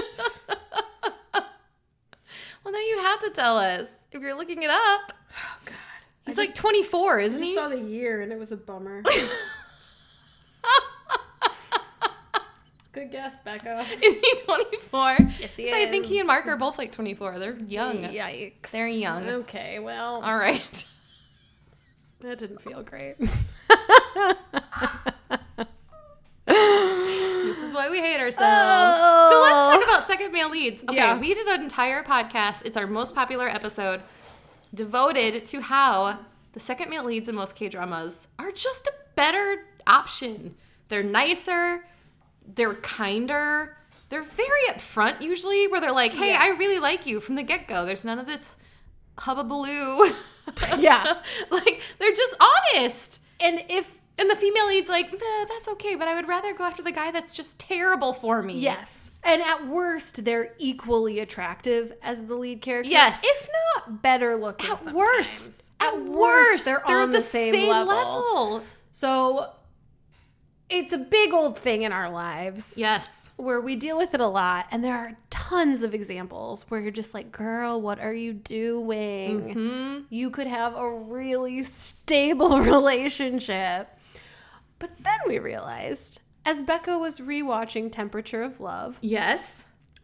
Well, now you have to tell us if you're looking it up. Oh, God. He's 24, isn't he? I saw the year and it was a bummer. Good guess, Becca. Is he 24? Yes, he is. I think he and Mark are both like 24. They're young. Yikes. They're young. Okay, well. All right. That didn't feel great. This is why we hate ourselves. So let's talk about second male leads. Okay, we did an entire podcast. It's our most popular episode devoted to how the second male leads in most K-dramas are just a better option. They're nicer. They're kinder. They're very upfront usually, where they're like, hey, I really like you from the get-go. There's none of this hubbubaloo. Yeah. Like, they're just honest. And the female lead's like, that's okay, but I would rather go after the guy that's just terrible for me. Yes. And at worst, they're equally attractive as the lead character. Yes. If not better looking At sometimes. worst, they're on the same level. So it's a big old thing in our lives. Yes. Where we deal with it a lot. And there are tons of examples where you're just like, girl, what are you doing? Mm-hmm. You could have a really stable relationship. But then we realized, as Becca was rewatching Temperature of Love, Yes.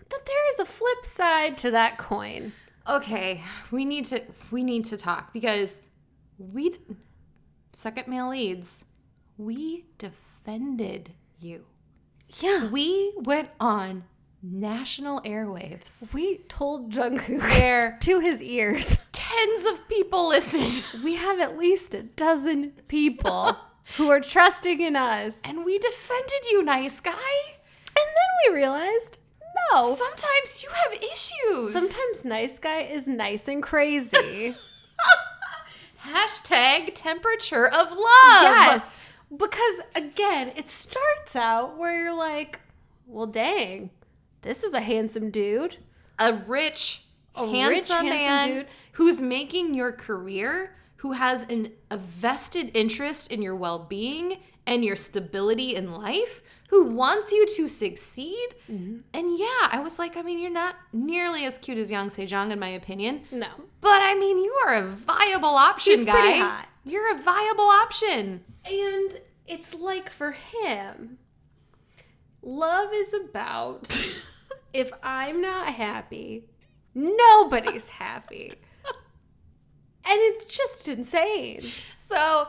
that there is a flip side to that coin. Okay, we need to talk because second male leads, we defended you. Yeah. We went on national airwaves. We told Jungkook where to his ears. Tens of people listened. We have at least a dozen people who are trusting in us. And we defended you, nice guy. And then we realized, no. Sometimes you have issues. Sometimes nice guy is nice and crazy. Hashtag temperature of love. Yes. Because, again, it starts out where you're like, well, dang, this is a handsome dude. A rich, handsome man dude who's making your career, who has a vested interest in your well-being and your stability in life, who wants you to succeed. Mm-hmm. And yeah, I was like, I mean, you're not nearly as cute as Jong Jong in my opinion. No. But I mean, you are a viable option, He's guy. Pretty hot. You're a viable option. And it's like for him, love is about if I'm not happy, nobody's happy. And it's just insane. So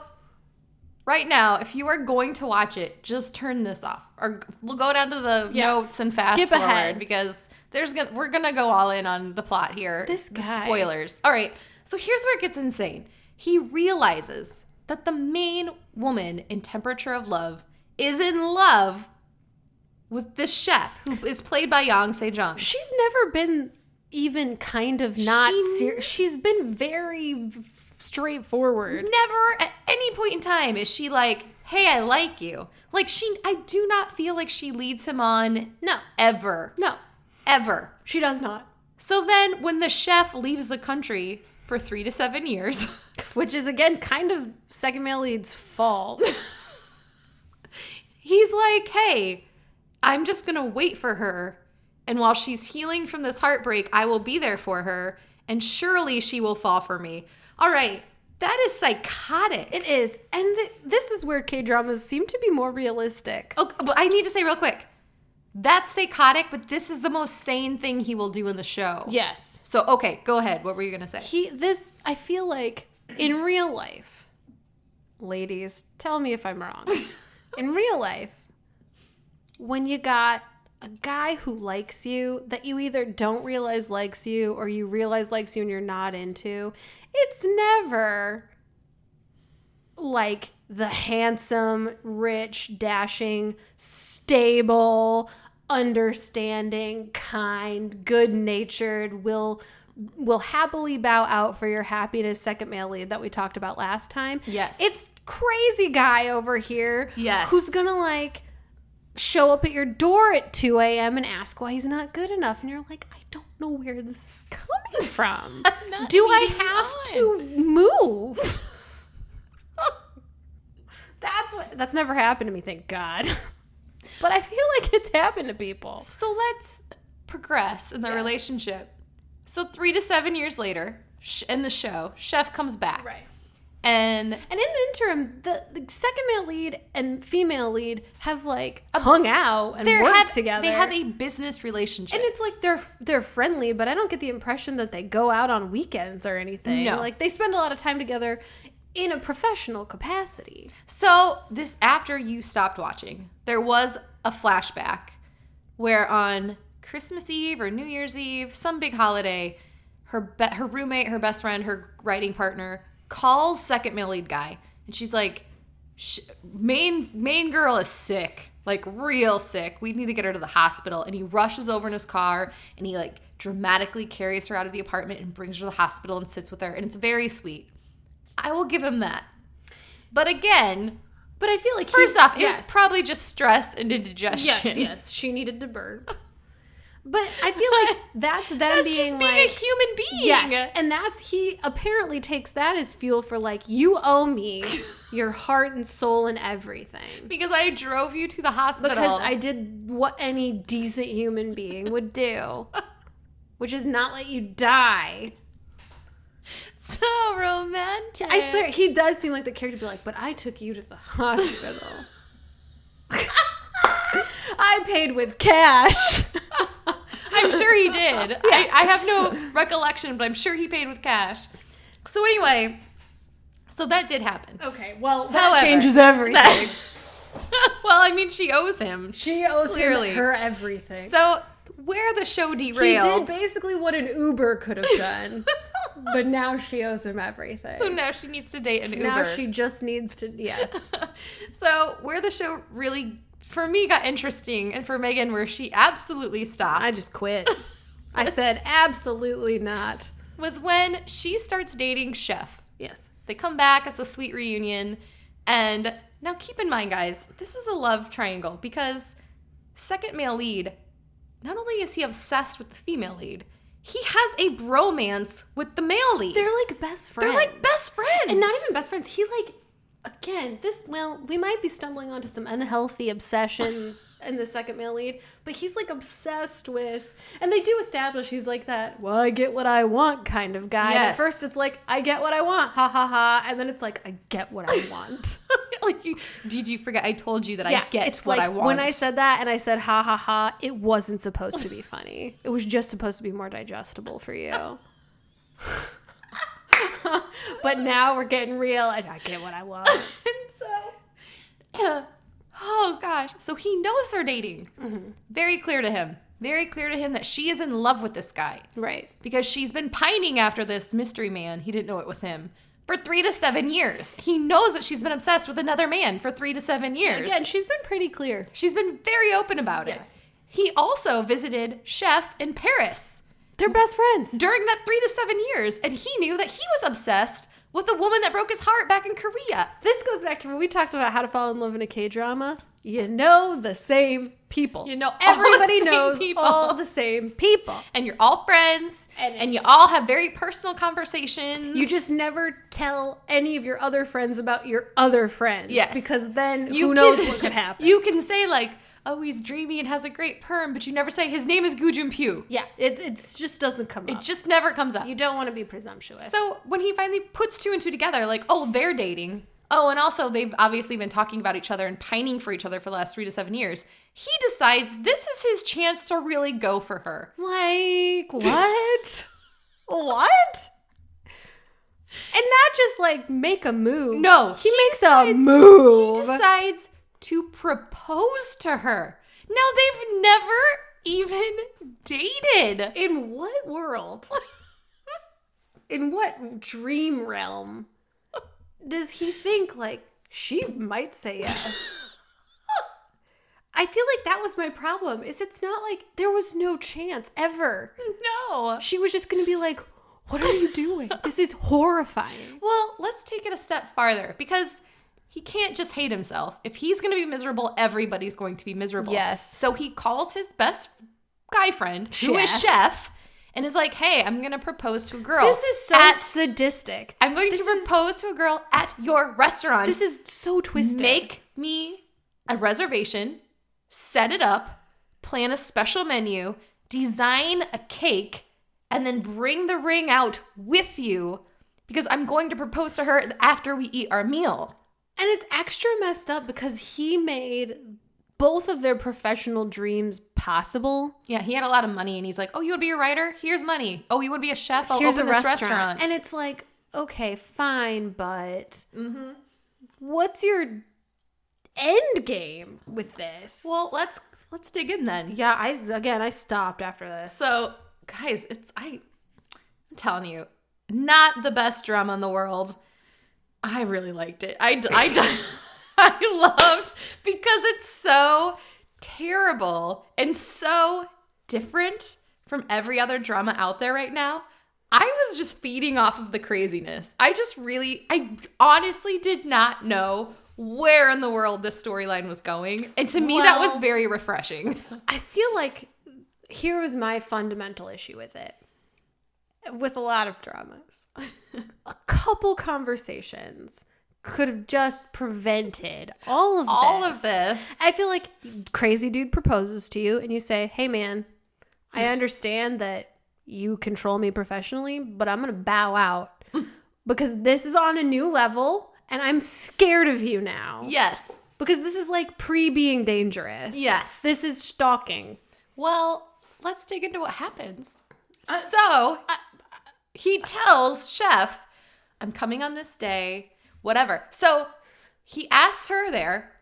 right now, if you are going to watch it, just turn this off. Or we'll go down to the notes and fast skip forward ahead. because we're going to go all in on the plot here. This guy. The spoilers. All right. So here's where it gets insane. He realizes that the main woman in Temperature of Love is in love with this chef who is played by Jong Jong. She's never been even kind of not serious. She's been very straightforward. Never at any point in time is she like, hey, I like you. Like I do not feel like she leads him on. No. Ever. No. Ever. She does not. So then when the chef leaves the country for 3 to 7 years, which is again kind of second male lead's fault, he's like, hey, I'm just going to wait for her. And while she's healing from this heartbreak, I will be there for her. And surely she will fall for me. All right. That is psychotic. It is. And this is where K-dramas seem to be more realistic. Okay, but I need to say real quick. That's psychotic, but this is the most sane thing he will do in the show. Yes. So, okay, go ahead. What were you going to say? I feel like in real life, ladies, tell me if I'm wrong. In real life, when you got a guy who likes you that you either don't realize likes you or you realize likes you and you're not into, it's never like the handsome, rich, dashing, stable, understanding, kind, good-natured, will happily bow out for your happiness second male lead that we talked about last time. Yes. It's crazy guy over here. Yes. Who's gonna like show up at your door at 2 a.m. and ask why he's not good enough. And you're like, I don't know where this is coming from. Do I have to move? That's never happened to me, thank God. But I feel like it's happened to people. So let's progress in the relationship. So 3 to 7 years later, in the show, chef comes back. Right. And in the interim, the second male lead and female lead have like hung out and worked together. They have a business relationship. And it's like they're friendly, but I don't get the impression that they go out on weekends or anything. No. Like they spend a lot of time together in a professional capacity. So this, after you stopped watching, there was a flashback where on Christmas Eve or New Year's Eve, some big holiday, her roommate, her best friend, her writing partner calls second male lead guy, and she's like, main girl is sick, like real sick. We need to get her to the hospital. And he rushes over in his car and he like dramatically carries her out of the apartment and brings her to the hospital and sits with her. And it's very sweet. I will give him that. But again, I feel like first off, it was probably just stress and indigestion. Yes. She needed to burp. But I feel like that's them being just being a human being. Yes. And he apparently takes that as fuel for like, you owe me your heart and soul and everything. Because I drove you to the hospital. Because I did what any decent human being would do, which is not let you die. So romantic. I swear, he does seem like the character to be like, but I took you to the hospital. I paid with cash. I'm sure he did. Yeah. I have no recollection, but I'm sure he paid with cash. So anyway, so that did happen. Okay, well, that changes everything. Well, I mean, she owes him. She owes him her everything. So where the show derailed. He did basically what an Uber could have done. But now she owes him everything. So now she needs to date an Uber. Now she just needs to, yes. So where the show really, for me, got interesting, and for Megan, where she absolutely stopped. I just quit. I said, absolutely not. Was when she starts dating Chef. Yes. They come back. It's a sweet reunion. And now keep in mind, guys, this is a love triangle because second male lead, not only is he obsessed with the female lead, he has a bromance with the male lead. They're like best friends. They're like best friends. And not even best friends. He like, again, we might be stumbling onto some unhealthy obsessions in the second male lead, but he's like obsessed with, and they do establish he's like that, well, I get what I want kind of guy. Yes. And at first it's like, I get what I want, ha ha ha. And then it's like, I get what I want. Like, did you forget I told you that I get what I want? When I said that and I said ha ha ha, it wasn't supposed to be funny. It was just supposed to be more digestible for you. But now we're getting real and I get what I want. And so, oh gosh. So he knows they're dating. Mm-hmm. Very clear to him. Very clear to him that she is in love with this guy. Right. Because she's been pining after this mystery man. He didn't know it was him. For 3 to 7 years. He knows that she's been obsessed with another man for 3 to 7 years. Again, she's been pretty clear. She's been very open about it. Yes. He also visited Chef in Paris. They're best friends. During that 3 to 7 years. And he knew that he was obsessed with the woman that broke his heart back in Korea. This goes back to when we talked about how to fall in love in a K-drama. You know the same people. You know everybody knows all the same people. And you're all friends. And you all have very personal conversations. You just never tell any of your other friends about your other friends. Yes. Because then who knows what could happen. You can say like, oh, he's dreamy and has a great perm, but you never say his name is Gu Junpyu. Yeah, it just doesn't come up. It just never comes up. You don't want to be presumptuous. So when he finally puts 2 and 2 together, like, oh, they're dating. Oh, and also they've obviously been talking about each other and pining for each other for the last 3 to 7 years. He decides this is his chance to really go for her. Like, what? What? And not just like make a move. No. He makes a move. He decides to propose to her. Now, they've never even dated. In what world? In what dream realm does he think like she might say yes? I feel like that was my problem. It's not like there was no chance ever. No. She was just going to be like, what are you doing? This is horrifying. Well, let's take it a step farther because he can't just hate himself. If he's going to be miserable, everybody's going to be miserable. Yes. So he calls his best guy friend, who is Chef, and is like, hey, I'm going to propose to a girl. This is so sadistic. I'm going to propose to a girl at your restaurant. This is so twisted. Make me a reservation, set it up, plan a special menu, design a cake, and then bring the ring out with you because I'm going to propose to her after we eat our meal. And it's extra messed up because he made both of their professional dreams possible. Yeah, he had a lot of money, and he's like, oh, you want to be a writer? Here's money. Oh, you want to be a chef? I'll Here's open this restaurant. And it's like, okay, fine, but what's your end game with this? Well, let's dig in then. Yeah, I stopped after this. So, guys, I'm telling you, not the best drama in the world. I really liked it. I loved, because it's so terrible and so different from every other drama out there right now. I was just feeding off of the craziness. I honestly did not know where in the world this storyline was going. And to me, that was very refreshing. I feel like here was my fundamental issue with it. With a lot of dramas. A couple conversations could have just prevented all of this. I feel like crazy dude proposes to you and you say, hey man, I understand that you control me professionally, but I'm going to bow out because this is on a new level and I'm scared of you now. Yes. Because this is like pre-being dangerous. Yes. This is stalking. Well, let's dig into what happens. He tells Chef, I'm coming on this day, whatever. So he asks her there.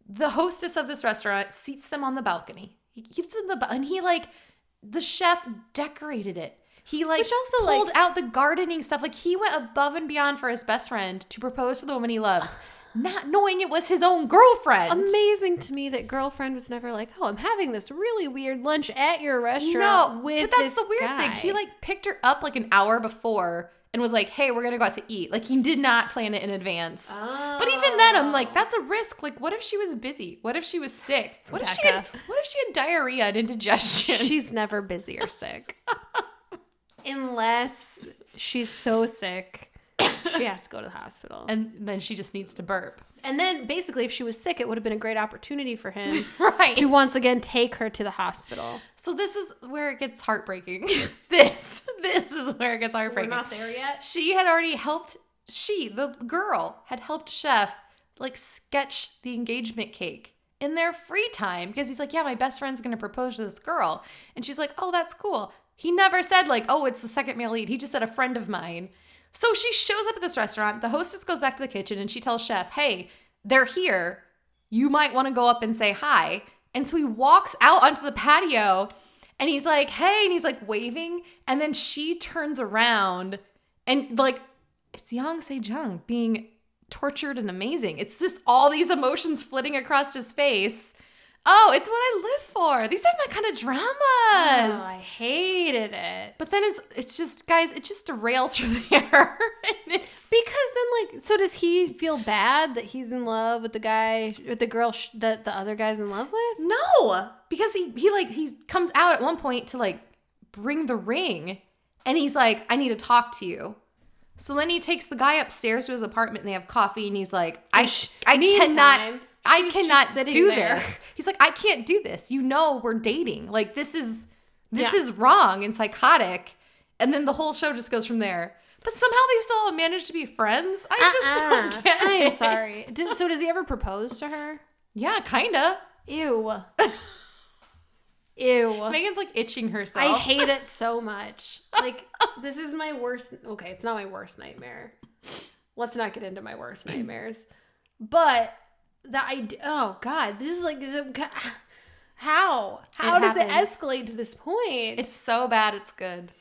The hostess of this restaurant seats them on the balcony. He keeps them and the chef decorated it. He pulled out the gardening stuff. Like, he went above and beyond for his best friend to propose to the woman he loves, not knowing it was his own girlfriend. Amazing to me that girlfriend was never like, oh, I'm having this really weird lunch at your restaurant with this guy. But that's the weird thing. He picked her up an hour before and was like, hey, we're going to go out to eat. Like, he did not plan it in advance. Oh. But even then, I'm like, that's a risk. Like, what if she was busy? What if she was sick? What if she had diarrhea and indigestion? She's never busy or sick. Unless she's so sick, she has to go to the hospital. And then she just needs to burp. And then basically, if she was sick, it would have been a great opportunity for him to once again take her to the hospital. So this is where it gets heartbreaking. This is where it gets heartbreaking. We're not there yet. She had already helped, the girl had helped Chef sketch the engagement cake in their free time, because he's like, yeah, my best friend's going to propose to this girl. And she's like, oh, that's cool. He never said oh, it's the second male lead. He just said a friend of mine. So she shows up at this restaurant. The hostess goes back to the kitchen and she tells Chef, hey, they're here. You might want to go up and say hi. And so he walks out onto the patio and he's like, hey, and he's waving. And then she turns around and it's Jong Se-jung being tortured and amazing. It's just all these emotions flitting across his face. Oh, it's what I live for. These are my kind of dramas. Oh, I hated it. But then it's just, guys, it just derails from there. Because then, so does he feel bad that he's in love with the girl that the other guy's in love with? No, because he comes out at one point to bring the ring, and he's like, I need to talk to you. So then he takes the guy upstairs to his apartment, and they have coffee, and he's like, I cannot do this. He's like, I can't do this. We're dating. This is wrong and psychotic. And then the whole show just goes from there. But somehow they still manage to be friends. I just don't get it. I'm sorry. So does he ever propose to her? Yeah, kind of. Ew. Megan's itching herself. I hate it so much. This is my worst. Okay, it's not my worst nightmare. Let's not get into my worst nightmares. But oh God, this is how does it escalate to this point? It's so bad, it's good.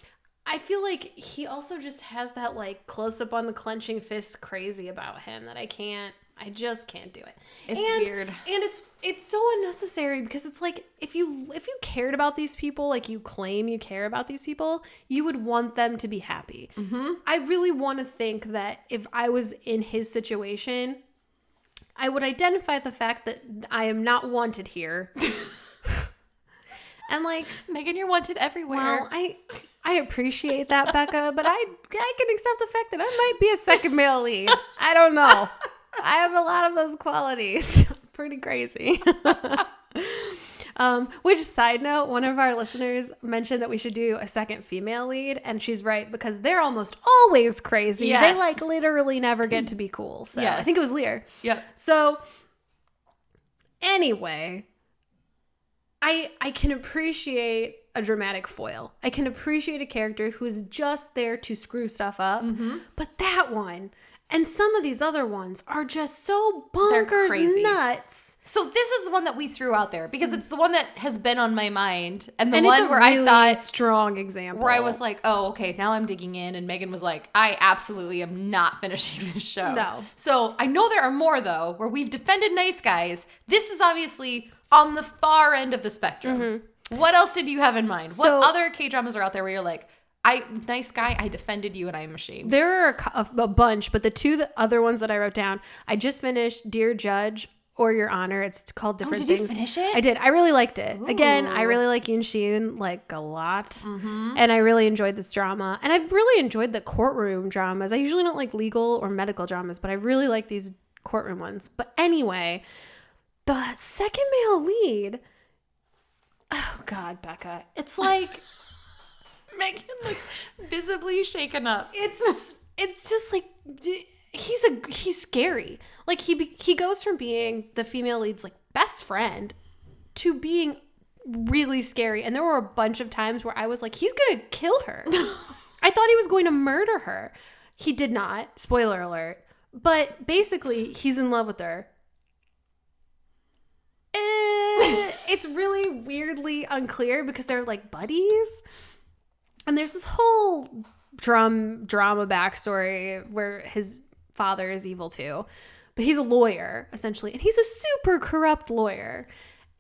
I feel like he also just has that close up on the clenching fist crazy about him that I just can't do it. It's weird. And it's so unnecessary because it's if you cared about these people, you claim you care about these people, you would want them to be happy. Mm-hmm. I really want to think that if I was in his situation, I would identify the fact that I am not wanted here. And Megan, you're wanted everywhere. Well, I appreciate that, Becca, but I can accept the fact that I might be a second male lead. I don't know. I have a lot of those qualities. Pretty crazy. Which, side note, one of our listeners mentioned that we should do a second female lead, and she's right, because they're almost always crazy. Yes. They like literally never get to be cool. So yes. I think it was Lear. Yep. So anyway, I can appreciate a dramatic foil. I can appreciate a character who is just there to screw stuff up. Mm-hmm. But that one and some of these other ones are just so bonkers nuts. So this is one that we threw out there because it's the one that has been on my mind, and the one where really I thought strong example where I was like, oh, okay, now I'm digging in, and Megan was like, I absolutely am not finishing this show. No. So I know there are more though where we've defended nice guys. This is obviously on the far end of the spectrum. Mm-hmm. What else did you have in mind? What other K-dramas are out there where you're like, nice guy, I defended you and I'm ashamed? There are a bunch, but the other ones that I wrote down, I just finished Dear Judge or Your Honor. It's called different things. Did you finish it? I did. I really liked it. Ooh. Again, I really like Yoon Shi-yoon like a lot. Mm-hmm. And I really enjoyed this drama. And I've really enjoyed the courtroom dramas. I usually don't like legal or medical dramas, but I really like these courtroom ones. But anyway, the second male lead, oh God, Becca, it's like... Megan looks visibly shaken up. It's just like he's scary. Like he goes from being the female lead's like best friend to being really scary. And there were a bunch of times where I was like, he's gonna kill her. I thought he was going to murder her. He did not. Spoiler alert. But basically, he's in love with her. It's really weirdly unclear because they're like buddies. And there's this whole drama backstory where his father is evil too. But he's a lawyer, essentially. And he's a super corrupt lawyer.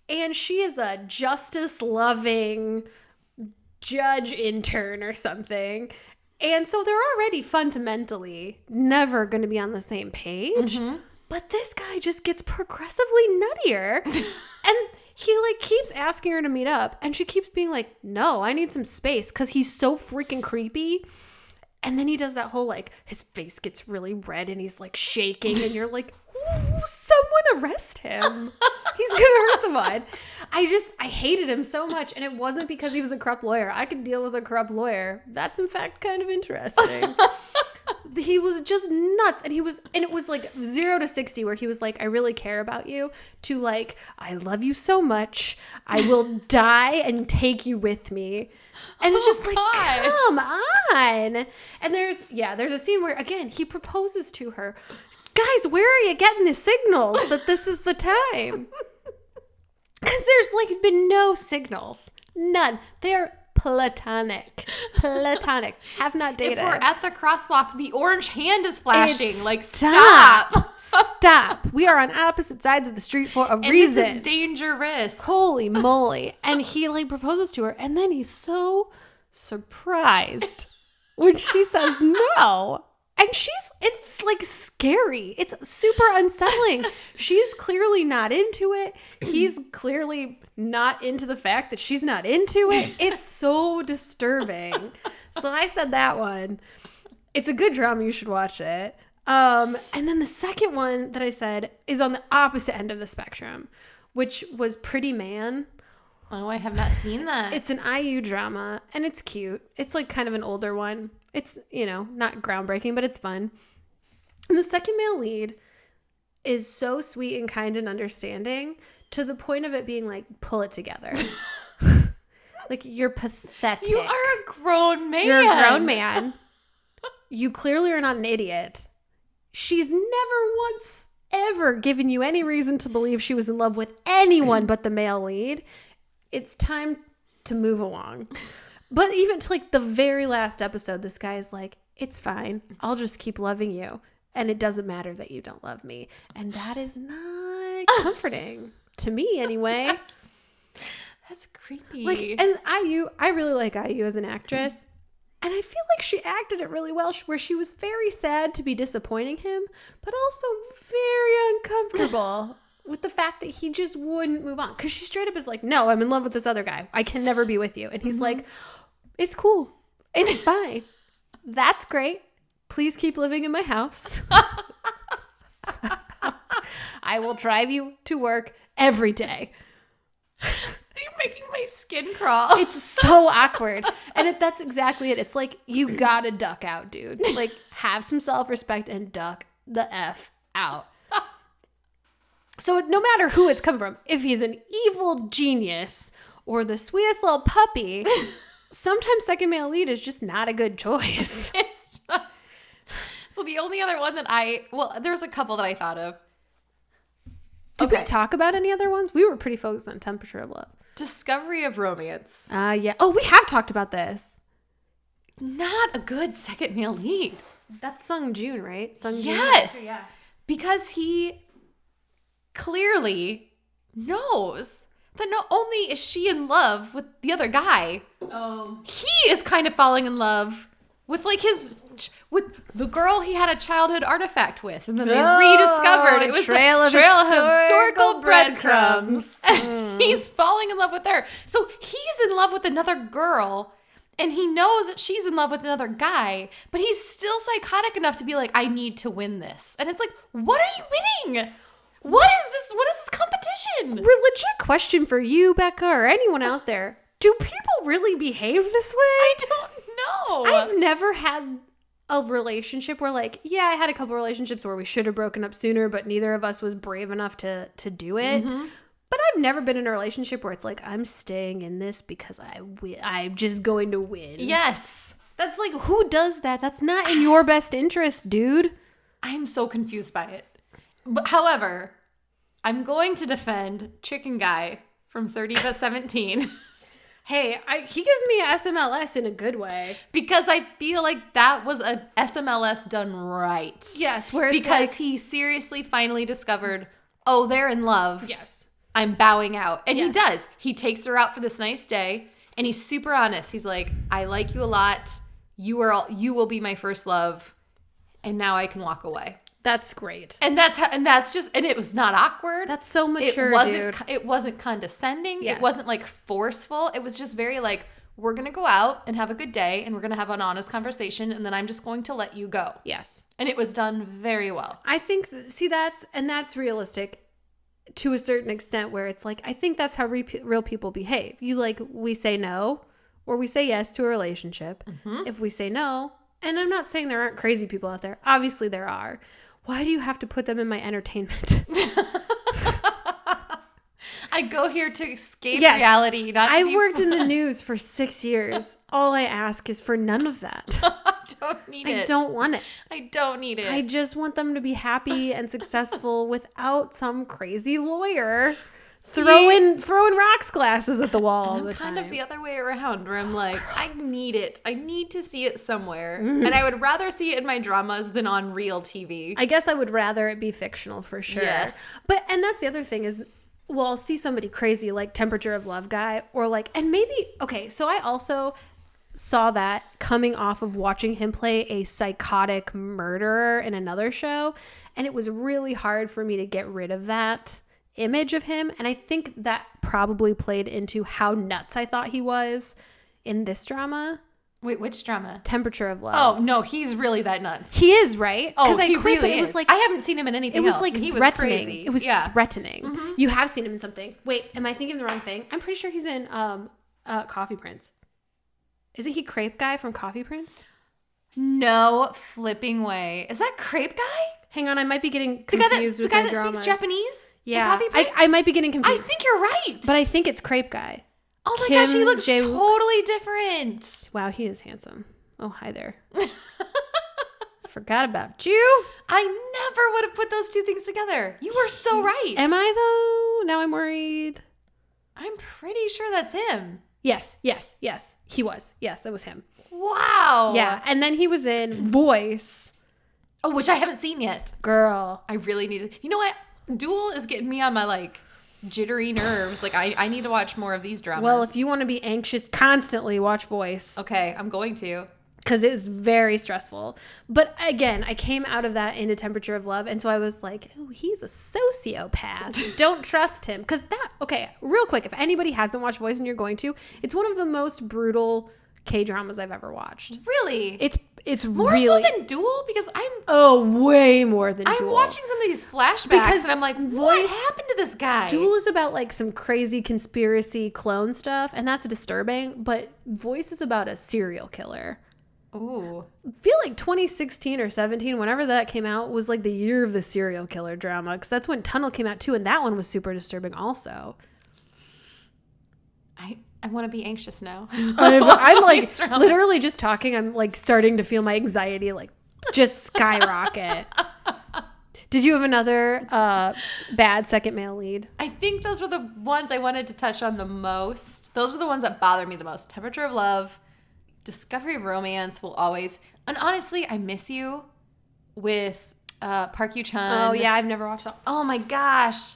And she is a justice-loving judge intern or something. And so they're already fundamentally never going to be on the same page. Mm-hmm. But this guy just gets progressively nuttier. And he like keeps asking her to meet up, and she keeps being like, no, I need some space, because he's so freaking creepy. And then he does that whole like, his face gets really red and he's like shaking, and you're like, someone arrest him. He's gonna hurt someone. I hated him so much, and it wasn't because he was a corrupt lawyer. I could deal with a corrupt lawyer. That's in fact kind of interesting. He was just nuts, and it was like 0 to 60 where he was like, I really care about you, to like, I love you so much, I will die and take you with me. And it's just like, come on. And there's a scene where again he proposes to her. Guys, where are you getting the signals that this is the time? Because there's like been no signals, none. They're platonic. Have not dated. If we're at the crosswalk, the orange hand is flashing. Stop. We are on opposite sides of the street for a reason. This is dangerous. Holy moly. And he like proposes to her, and then he's so surprised when she says no. And it's like scary. It's super unsettling. She's clearly not into it. He's clearly not into the fact that she's not into it. It's so disturbing. So I said that one. It's a good drama. You should watch it. And then the second one that I said is on the opposite end of the spectrum, which was Pretty Man. Oh, I have not seen that. It's an IU drama, and it's cute. It's like kind of an older one. It's, not groundbreaking, but it's fun. And the second male lead is so sweet and kind and understanding, to the point of it being like, pull it together. Like, you're pathetic. You are a grown man. You're a grown man. You clearly are not an idiot. She's never once ever given you any reason to believe she was in love with anyone but the male lead. It's time to move along. But even to like the very last episode, this guy is like, it's fine. I'll just keep loving you. And it doesn't matter that you don't love me. And that is not comforting. To me, anyway. That's creepy. Like, and IU, I really like IU as an actress. And I feel like she acted it really well, where she was very sad to be disappointing him, but also very uncomfortable with the fact that he just wouldn't move on. Because she straight up is like, no, I'm in love with this other guy. I can never be with you. And he's like, it's cool. It's fine. That's great. Please keep living in my house. I will drive you to work every day. skin crawl. It's so awkward. And that's exactly it. It's like, you gotta duck out, dude. Like, have some self-respect and duck the F out. So no matter who it's come from, if he's an evil genius or the sweetest little puppy, sometimes second male lead is just not a good choice. It's just... So the only other one that there's a couple that I thought of. Did we talk about any other ones? We were pretty focused on Temperature of Love. Discovery of Romance. Yeah. Oh, we have talked about this. Not a good second male lead. That's Sung Joon, right? Sung Joon. Yes. Yeah. Because he clearly knows that not only is she in love with the other guy, he is kind of falling in love with with the girl he had a childhood artifact with, and then they rediscovered it was trail of historical breadcrumbs. And he's falling in love with her. So he's in love with another girl, and he knows that she's in love with another guy, but he's still psychotic enough to be like, I need to win this. And it's like, what are you winning? What is this? What is this competition? Legit question for you, Becca, or anyone out there. Do people really behave this way? I don't know. I've never had a relationship where, like, yeah, I had a couple relationships where we should have broken up sooner, but neither of us was brave enough to do it. Mm-hmm. But I've never been in a relationship where it's like, I'm staying in this because I'm just going to win. Yes. That's like, who does that? That's not in your best interest, dude. I'm so confused by it. But however, I'm going to defend Chicken Guy from 30 to 17. Hey, he gives me a SMLS in a good way. Because I feel like that was a SMLS done right. Yes, where it's because he seriously finally discovered, oh, they're in love. Yes. I'm bowing out. And he does. He takes her out for this nice day, and he's super honest. He's like, I like you a lot. You will be my first love, and now I can walk away. That's great. And it was not awkward. That's so mature, dude. It wasn't condescending. Yes. It wasn't like forceful. It was just very like, we're going to go out and have a good day, and we're going to have an honest conversation, and then I'm just going to let you go. Yes. And it was done very well. I think, that's realistic to a certain extent, where it's like, I think that's how real people behave. We say no or we say yes to a relationship. Mm-hmm. If we say no, and I'm not saying there aren't crazy people out there. Obviously there are. Why do you have to put them in my entertainment? I go here to escape reality. I worked in the news for 6 years. All I ask is for none of that. I don't need it. I don't want it. I don't need it. I just want them to be happy and successful without some crazy lawyer throwing rocks glasses at the wall all the time. I'm kind of the other way around, where I'm like, I need it. I need to see it somewhere. Mm-hmm. And I would rather see it in my dramas than on real TV. I guess I would rather it be fictional for sure. Yes. And that's the other thing is, well, I'll see somebody crazy like Temperature of Love guy, or like, and maybe, okay, so I also saw that coming off of watching him play a psychotic murderer in another show. And it was really hard for me to get rid of that image of him, and I think that probably played into how nuts I thought he was in this drama. Wait, which drama? Temperature of Love. Oh no, he's really that nuts. He is, right? Oh, he really is. It was like, I haven't seen him in anything else. It was like he threatening. Was crazy. It was threatening. Mm-hmm. You have seen him in something. Wait, am I thinking the wrong thing? I'm pretty sure he's in Coffee Prince. Isn't he Crepe Guy from Coffee Prince? No flipping way. Is that Crepe Guy? Hang on, I might be getting confused with my dramas. The guy that speaks Japanese? Yeah, I might be getting confused. I think you're right. But I think it's Crepe Guy. Oh my gosh, he looks totally different. Wow, he is handsome. Oh, hi there. Forgot about you. I never would have put those two things together. You were so right. Am I though? Now I'm worried. I'm pretty sure that's him. Yes. He was. Yes, that was him. Wow. Yeah, and then he was in Voice. Oh, which I haven't seen yet. Girl. I really need to. You know what? Duel is getting me on my like jittery nerves. Like I need to watch more of these dramas. Well, if you want to be anxious constantly, watch Voice. Okay, I'm going to. Because it was very stressful. But again, I came out of that into Temperature of Love. And so I was like, oh, he's a sociopath. Don't trust him. Because real quick, if anybody hasn't watched Voice and you're going to, it's one of the most brutal K-dramas I've ever watched. Really? It's more really... so than Duel, because way more than Duel. I'm watching some of these flashbacks and I'm like, what happened to this guy? Duel is about like some crazy conspiracy clone stuff, and that's disturbing, but Voice is about a serial killer. Ooh. I feel like 2016 or 17, whenever that came out, was like the year of the serial killer drama, because that's when Tunnel came out too, and that one was super disturbing also. I want to be anxious now. I'm like literally just talking. I'm like starting to feel my anxiety like just skyrocket. Did you have another bad second male lead? I think those were the ones I wanted to touch on the most. Those are the ones that bother me the most. Temperature of Love, Discovery of Romance will always, and honestly, I Miss You with Park Yoo-chun. Oh yeah, I've never watched that. Oh my gosh.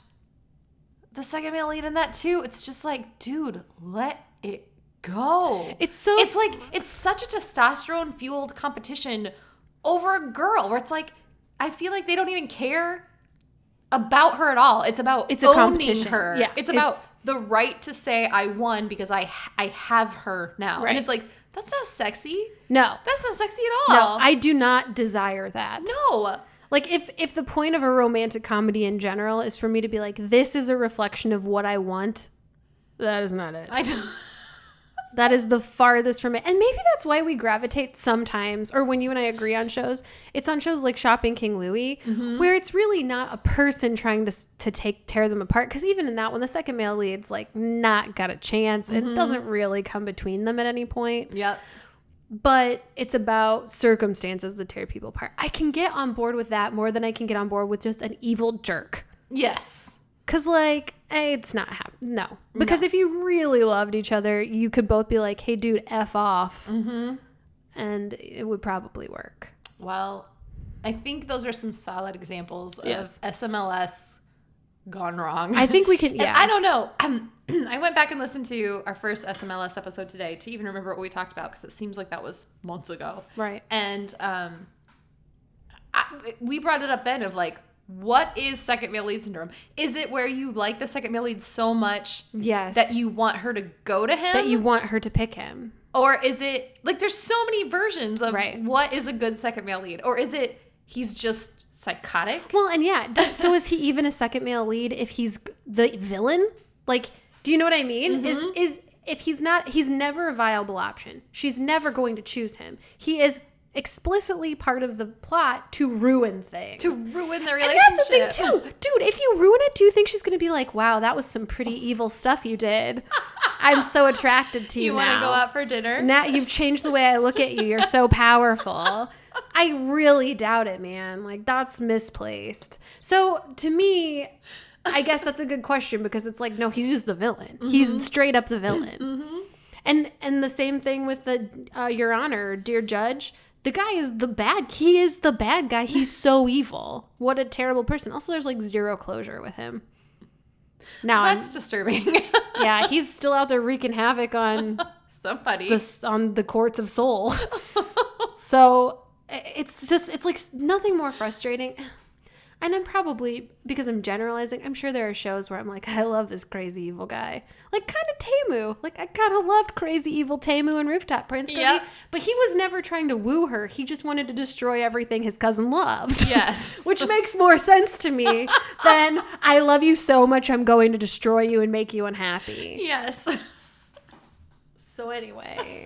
The second male lead in that too. It's just like, dude, let it go. It's such a testosterone fueled competition over a girl where it's like, I feel like they don't even care about her at all. It's about a competition. Her. Yeah, it's about the right to say I won because I have her now. Right. And it's like, that's not sexy. No. That's not sexy at all. No, I do not desire that. No. Like, if the point of a romantic comedy in general is for me to be like, this is a reflection of what I want, that is not it. That is the farthest from it. And maybe that's why we gravitate sometimes, or when you and I agree on shows, it's on shows like Shopping King Louie, where it's really not a person trying to tear them apart. Because even in that one, the second male lead's like not got a chance. It doesn't really come between them at any point. Yep. But it's about circumstances that tear people apart. I can get on board with that more than I can get on board with just an evil jerk. Yes. Because, like, it's not happening. No. Because if you really loved each other, you could both be like, hey, dude, F off. And it would probably work. Well, I think those are some solid examples of SMLS gone wrong. I think we can, yeah. And I don't know. I went back and listened to our first SMLS episode today to even remember what we talked about, because it seems like that was months ago. Right. And we brought it up then of like, what is second male lead syndrome? Is it where you like the second male lead so much that you want her to go to him? That you want her to pick him? Or is it, like, there's so many versions of what is a good second male lead? Or is it he's just psychotic? Well, and yeah. So is he even a second male lead if he's the villain? Like, do you know what I mean? Is if he's not, he's never a viable option. She's never going to choose him. He is explicitly part of the plot to ruin things. To ruin the relationship. And that's the thing too. Dude, if you ruin it, do you think she's going to be like, wow, that was some pretty evil stuff you did. I'm so attracted to you now. You want to go out for dinner? Now you've changed the way I look at you. You're so powerful. I really doubt it, man. Like, that's misplaced. So to me, I guess that's a good question, because it's like, no, he's just the villain. He's straight up the villain. And the same thing with the Your Honor, Dear Judge. The guy is the bad. He is the bad guy. He's so evil. What a terrible person. Also, there's like zero closure with him. Now that's disturbing. Yeah, he's still out there wreaking havoc on somebody on the courts of Seoul. So it's like nothing more frustrating. And I'm probably, because I'm generalizing, I'm sure there are shows where I'm like, I love this crazy evil guy. Like, kind of Taemu. Like, I kind of loved crazy evil Taemu and Rooftop Prince. But he was never trying to woo her. He just wanted to destroy everything his cousin loved. Yes. Which makes more sense to me than, I love you so much, I'm going to destroy you and make you unhappy. Yes. So anyway.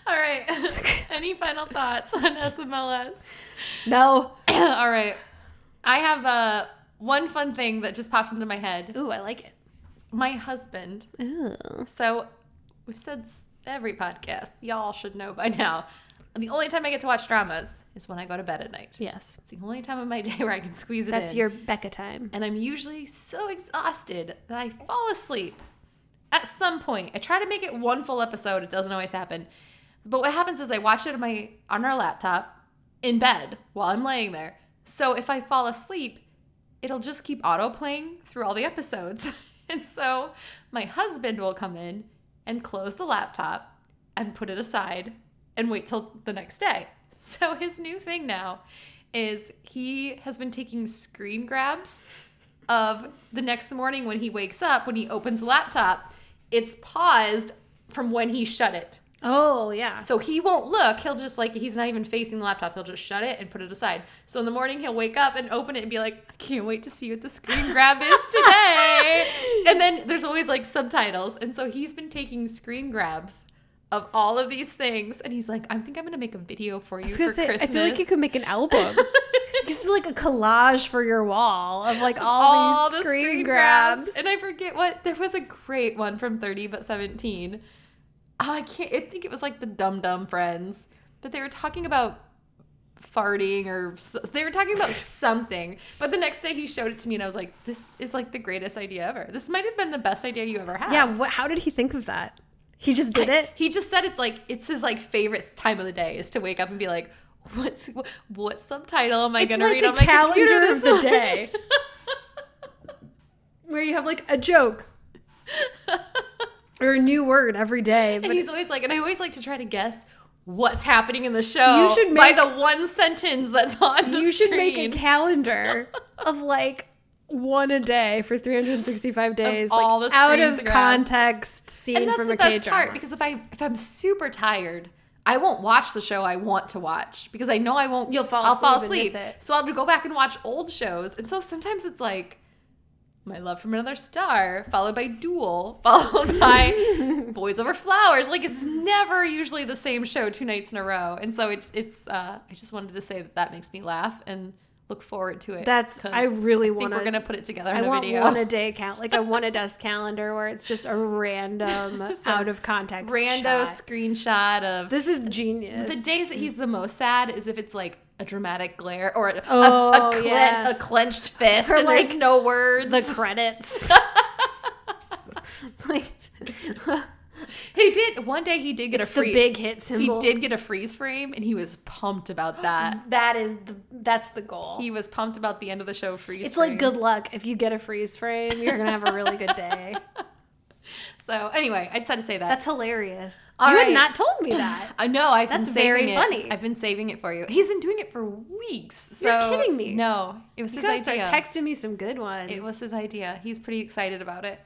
All right. Any final thoughts on SMLS? No. All right. I have one fun thing that just popped into my head. Ooh, I like it. My husband. Ooh. So we've said every podcast, y'all should know by now, the only time I get to watch dramas is when I go to bed at night. Yes. It's the only time of my day where I can squeeze it in. That's your Becca time. And I'm usually so exhausted that I fall asleep at some point. I try to make it one full episode. It doesn't always happen. But what happens is I watch it on our laptop in bed while I'm laying there. So if I fall asleep, it'll just keep auto playing through all the episodes. And so my husband will come in and close the laptop and put it aside and wait till the next day. So his new thing now is he has been taking screen grabs of the next morning when he wakes up, when he opens the laptop, it's paused from when he shut it. Oh, yeah. So he won't look. He'll just like, he's not even facing the laptop. He'll just shut it and put it aside. So in the morning, he'll wake up and open it and be like, I can't wait to see what the screen grab is today. And then there's always like subtitles. And so he's been taking screen grabs of all of these things. And he's like, I think I'm going to make a video for you for Christmas. I feel like you could make an album. Just like a collage for your wall of like all these screen grabs. And I forget what, there was a great one from 30 but 17. I think it was like the Dum Dum Friends, but they were talking about farting or they were talking about something. But the next day he showed it to me and I was like, this is like the greatest idea ever. This might have been the best idea you ever had. Yeah. How did he think of that? He just did it? He just said it's his like favorite time of the day is to wake up and be like, what subtitle am I going to read on my computer this of the day? Where you have like a joke. Or a new word every day. But and he's always like, and I always like to try to guess what's happening in the show you should make, by the one sentence that's on the screen. You should make a calendar of like one a day for 365 days. Of like all the out of grabs. Context scene from a K-drama. And that's the best part because if I'm super tired, I won't watch the show I want to watch because I know I won't. I'll fall asleep. So I'll go back and watch old shows. And so sometimes it's like, My Love from Another Star, followed by Duel, followed by Boys Over Flowers. Like, it's never usually the same show 2 nights in a row. And so it's I just wanted to say that makes me laugh and look forward to it. I really want to. We're going to put it together in a video. I want one a day count, like a one a desk calendar where it's just a random out of context screenshot of. This is genius. The days that he's the most sad is if it's like a dramatic glare or a clenched fist and like, there's no words. The credits. Like, one day he did get the big hit symbol. He did get a freeze frame and he was pumped about that. That's the goal. He was pumped about the end of the show freeze frame. It's like good luck. If you get a freeze frame, you're going to have a really good day. So anyway, I just had to say that. That's hilarious. You had not told me that. I know. That's very funny. I've been saving it for you. He's been doing it for weeks. So you're kidding me. No, it was his idea. Start texting me some good ones. It was his idea. He's pretty excited about it.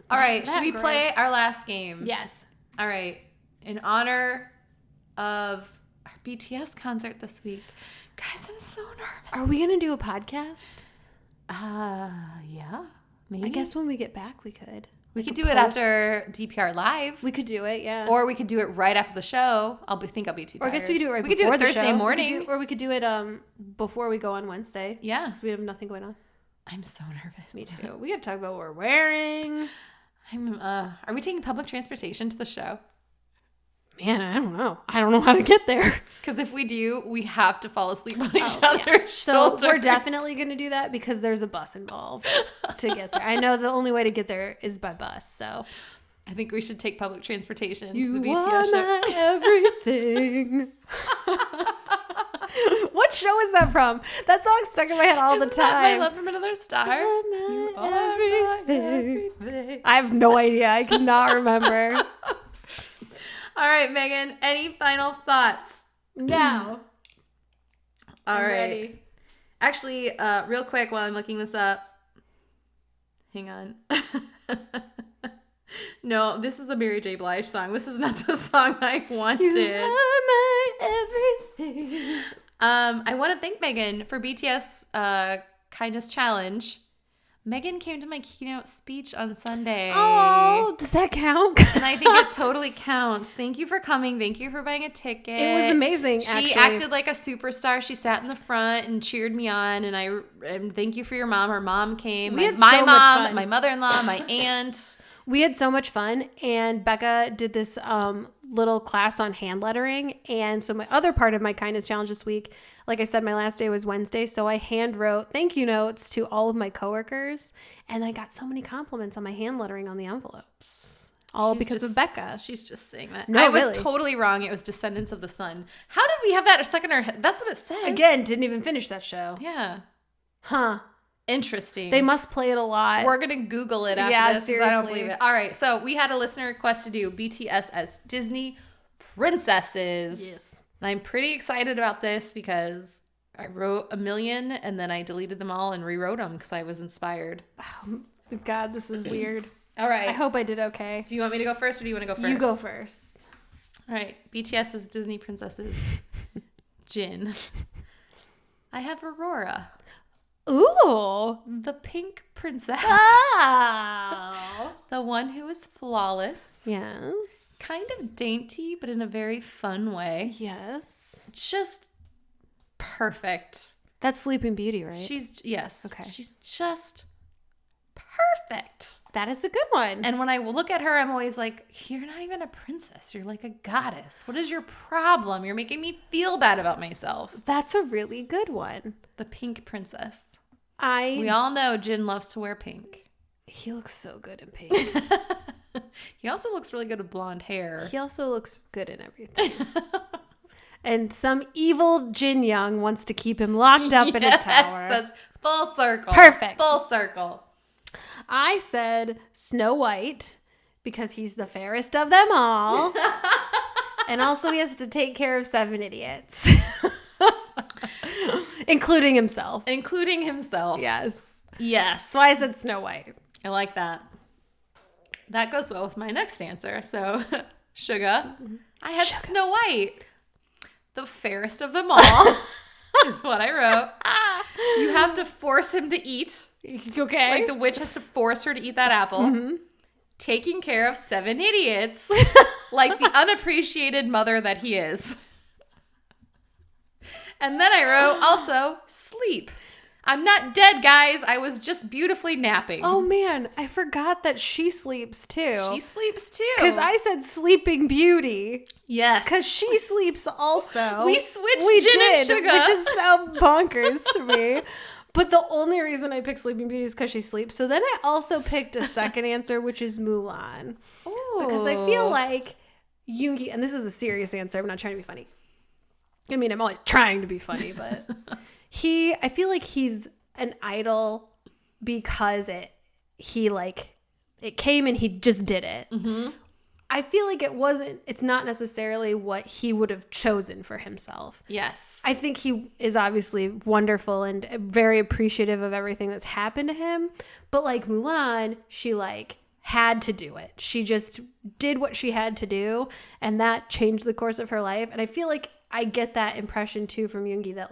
All right, should we play our last game? Yes. All right. In honor of our BTS concert this week. Guys, I'm so nervous. Are we going to do a podcast? Yeah. Maybe. I guess when we get back we could. We could do it after DPR Live. We could do it, yeah. Or we could do it right after the show. I think I'll be too tired. Or I guess we could do it right before the show. We could do it Thursday morning. Or we could do it before we go on Wednesday. Yeah. Because we have nothing going on. I'm so nervous. Me too. We got to talk about what we're wearing. Are we taking public transportation to the show? Man, I don't know. I don't know how to get there. Because if we do, we have to fall asleep on each other's shoulders. So we're definitely going to do that because there's a bus involved to get there. I know the only way to get there is by bus, so. I think we should take public transportation to the BTS show. My everything. What show is that from? That song's stuck in my head all the time. My Love from Another Star? Everything. I have no idea. I cannot remember. All right, Megan, any final thoughts? No. All right. Ready. Actually, real quick while I'm looking this up. Hang on. No, this is a Mary J. Blige song. This is not the song I wanted. You are my everything. I want to thank Megan for BTS Kindness Challenge. Megan came to my keynote speech on Sunday. Oh, does that count? And I think it totally counts. Thank you for coming. Thank you for buying a ticket. It was amazing, She acted like a superstar. She sat in the front and cheered me on. And thank you for your mom. Her mom came. We had so much fun. My mother-in-law, my aunt. We had so much fun. And Becca did this little class on hand lettering. And so my other part of my kindness challenge this week, like I said, my last day was Wednesday. So I hand wrote thank you notes to all of my coworkers. And I got so many compliments on my hand lettering on the envelopes. All because of Becca. She's just saying that. No, I was totally wrong. It was Descendants of the Sun. How did we have that stuck in our head? That's what it says. Again, didn't even finish that show. Yeah. Huh. Interesting. They must play it a lot. We're going to Google it after this. Seriously. I don't believe it. All right. So we had a listener request to do BTS as Disney princesses. Yes. And I'm pretty excited about this because I wrote 1 million and then I deleted them all and rewrote them because I was inspired. Oh, God, this is weird. All right. I hope I did okay. Do you want me to go first or do you want to go first? You go first. All right. BTS's Disney princesses. Jin. I have Aurora. Ooh. The pink princess. Oh. The one who is flawless. Yes. Kind of dainty, but in a very fun way. Yes. Just perfect. That's Sleeping Beauty, right? Yes. Okay. She's just perfect. That is a good one. And when I look at her, I'm always like, you're not even a princess. You're like a goddess. What is your problem? You're making me feel bad about myself. That's a really good one. The pink princess. We all know Jin loves to wear pink. He looks so good in pink. He also looks really good with blonde hair. He also looks good in everything. And some evil Jin Young wants to keep him locked up in a tower. That's full circle. Perfect. Full circle. I said Snow White because he's the fairest of them all. And also he has to take care of 7 idiots. Including himself. Yes. So I said Snow White. I like that. That goes well with my next answer. So, Sugar. I had Snow White. The fairest of them all is what I wrote. You have to force him to eat. Okay. Like the witch has to force her to eat that apple. Mm-hmm. Taking care of 7 idiots. Like the unappreciated mother that he is. And then I wrote also sleep. I'm not dead, guys. I was just beautifully napping. Oh, man. I forgot that she sleeps, too. She sleeps, too. Because I said Sleeping Beauty. Yes. Because she sleeps also. We switched Jin and Sugar. Which is so bonkers to me. But the only reason I picked Sleeping Beauty is because she sleeps. So then I also picked a second answer, which is Mulan. Ooh. Because I feel like Yoongi, and this is a serious answer. I'm not trying to be funny. I mean, I'm always trying to be funny, but... I feel like he's an idol because it came and he just did it. Mm-hmm. I feel like it's not necessarily what he would have chosen for himself. Yes. I think he is obviously wonderful and very appreciative of everything that's happened to him. But like Mulan, she had to do it. She just did what she had to do, and that changed the course of her life. And I feel like I get that impression too from Yoongi that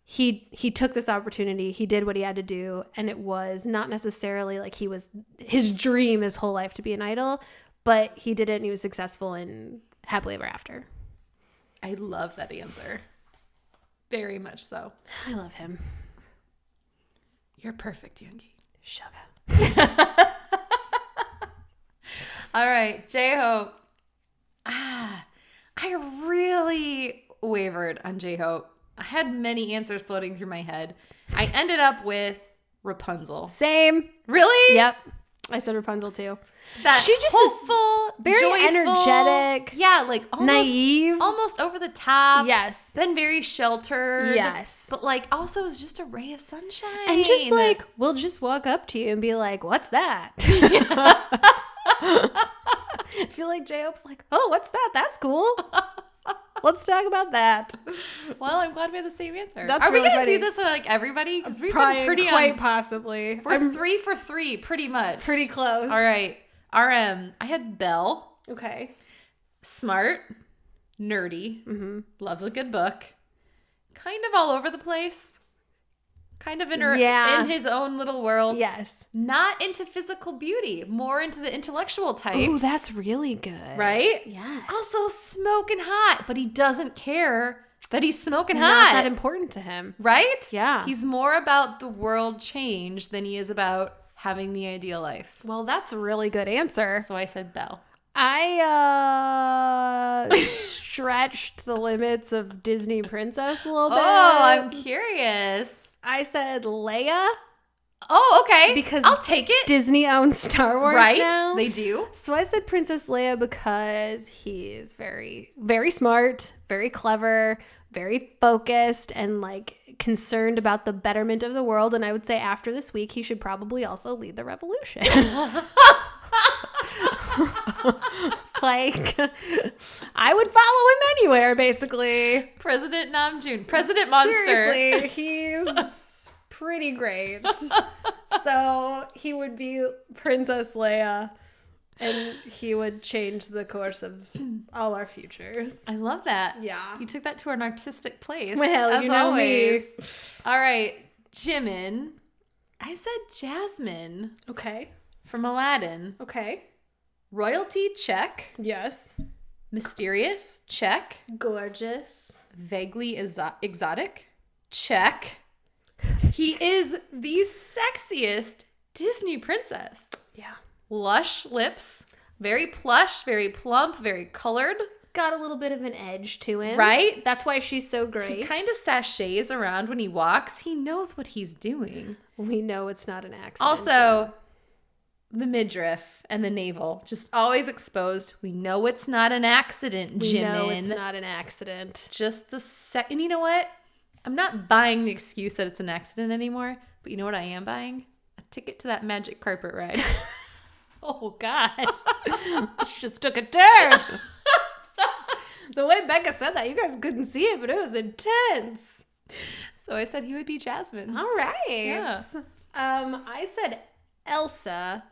he took this opportunity, he did what he had to do, and it was not necessarily like he was his dream his whole life to be an idol, but he did it and he was successful and happily ever after. I love that answer. Very much so. I love him. You're perfect, Yoongi. Sugar. All right, J-Hope. I really wavered on J-Hope. I had many answers floating through my head. I ended up with Rapunzel. Same. Really? Yep. I said Rapunzel too. That she just hopeful, is very joyful, energetic. Yeah, like almost naive. Almost over the top. Yes. Then very sheltered. Yes. But also is just a ray of sunshine. And just we'll just walk up to you and be like, what's that? I feel like J-Hope's like, oh, what's that? That's cool. Let's talk about that. Well, I'm glad we have the same answer. That's Are we really going to funny. do this with everybody? Because we've probably been pretty quite possibly. We're 3 for 3, pretty much. Pretty close. All right. RM. I had Belle. Okay. Smart. Nerdy. Mm-hmm. Loves a good book. Kind of all over the place. Kind of in his own little world. Yes. Not into physical beauty. More into the intellectual types. Ooh, that's really good. Right? Yes. Also smoking hot, but he doesn't care that he's smoking hot. Not that important to him. Right? Yeah. He's more about the world change than he is about having the ideal life. Well, that's a really good answer. So I said Belle. I stretched the limits of Disney princess a little bit. Oh, I'm curious. I said Leia. Oh, okay. Because I'll take it. Disney owns Star Wars now. They do. So I said Princess Leia because he's very, very smart, very clever, very focused, and concerned about the betterment of the world. And I would say after this week, he should probably also lead the revolution. I would follow him anywhere, basically. President Namjoon. President Monster. Seriously, he's pretty great. So he would be Princess Leia And he would change the course of all our futures. I love that. Yeah. You took that to an artistic place. Well, you know always. Me. All right, Jimin. I said Jasmine. Okay. From Aladdin. Okay. Royalty, check. Yes. Mysterious, check. Gorgeous. Vaguely exotic, check. He is the sexiest Disney princess. Yeah. Lush lips, very plush, very plump, very colored. Got a little bit of an edge to him. Right? That's why she's so great. He kind of sachets around when he walks. He knows what he's doing. We know it's not an accident. Also, the midriff and the navel, just always exposed. We know it's not an accident, Jimin. We know it's not an accident. Just the second. You know what? I'm not buying the excuse that it's an accident anymore, but you know what I am buying? A ticket to that magic carpet ride. Oh, God. This just took a turn. The way Becca said that, you guys couldn't see it, but it was intense. So I said he would be Jasmine. All right. Yeah. I said Elsa.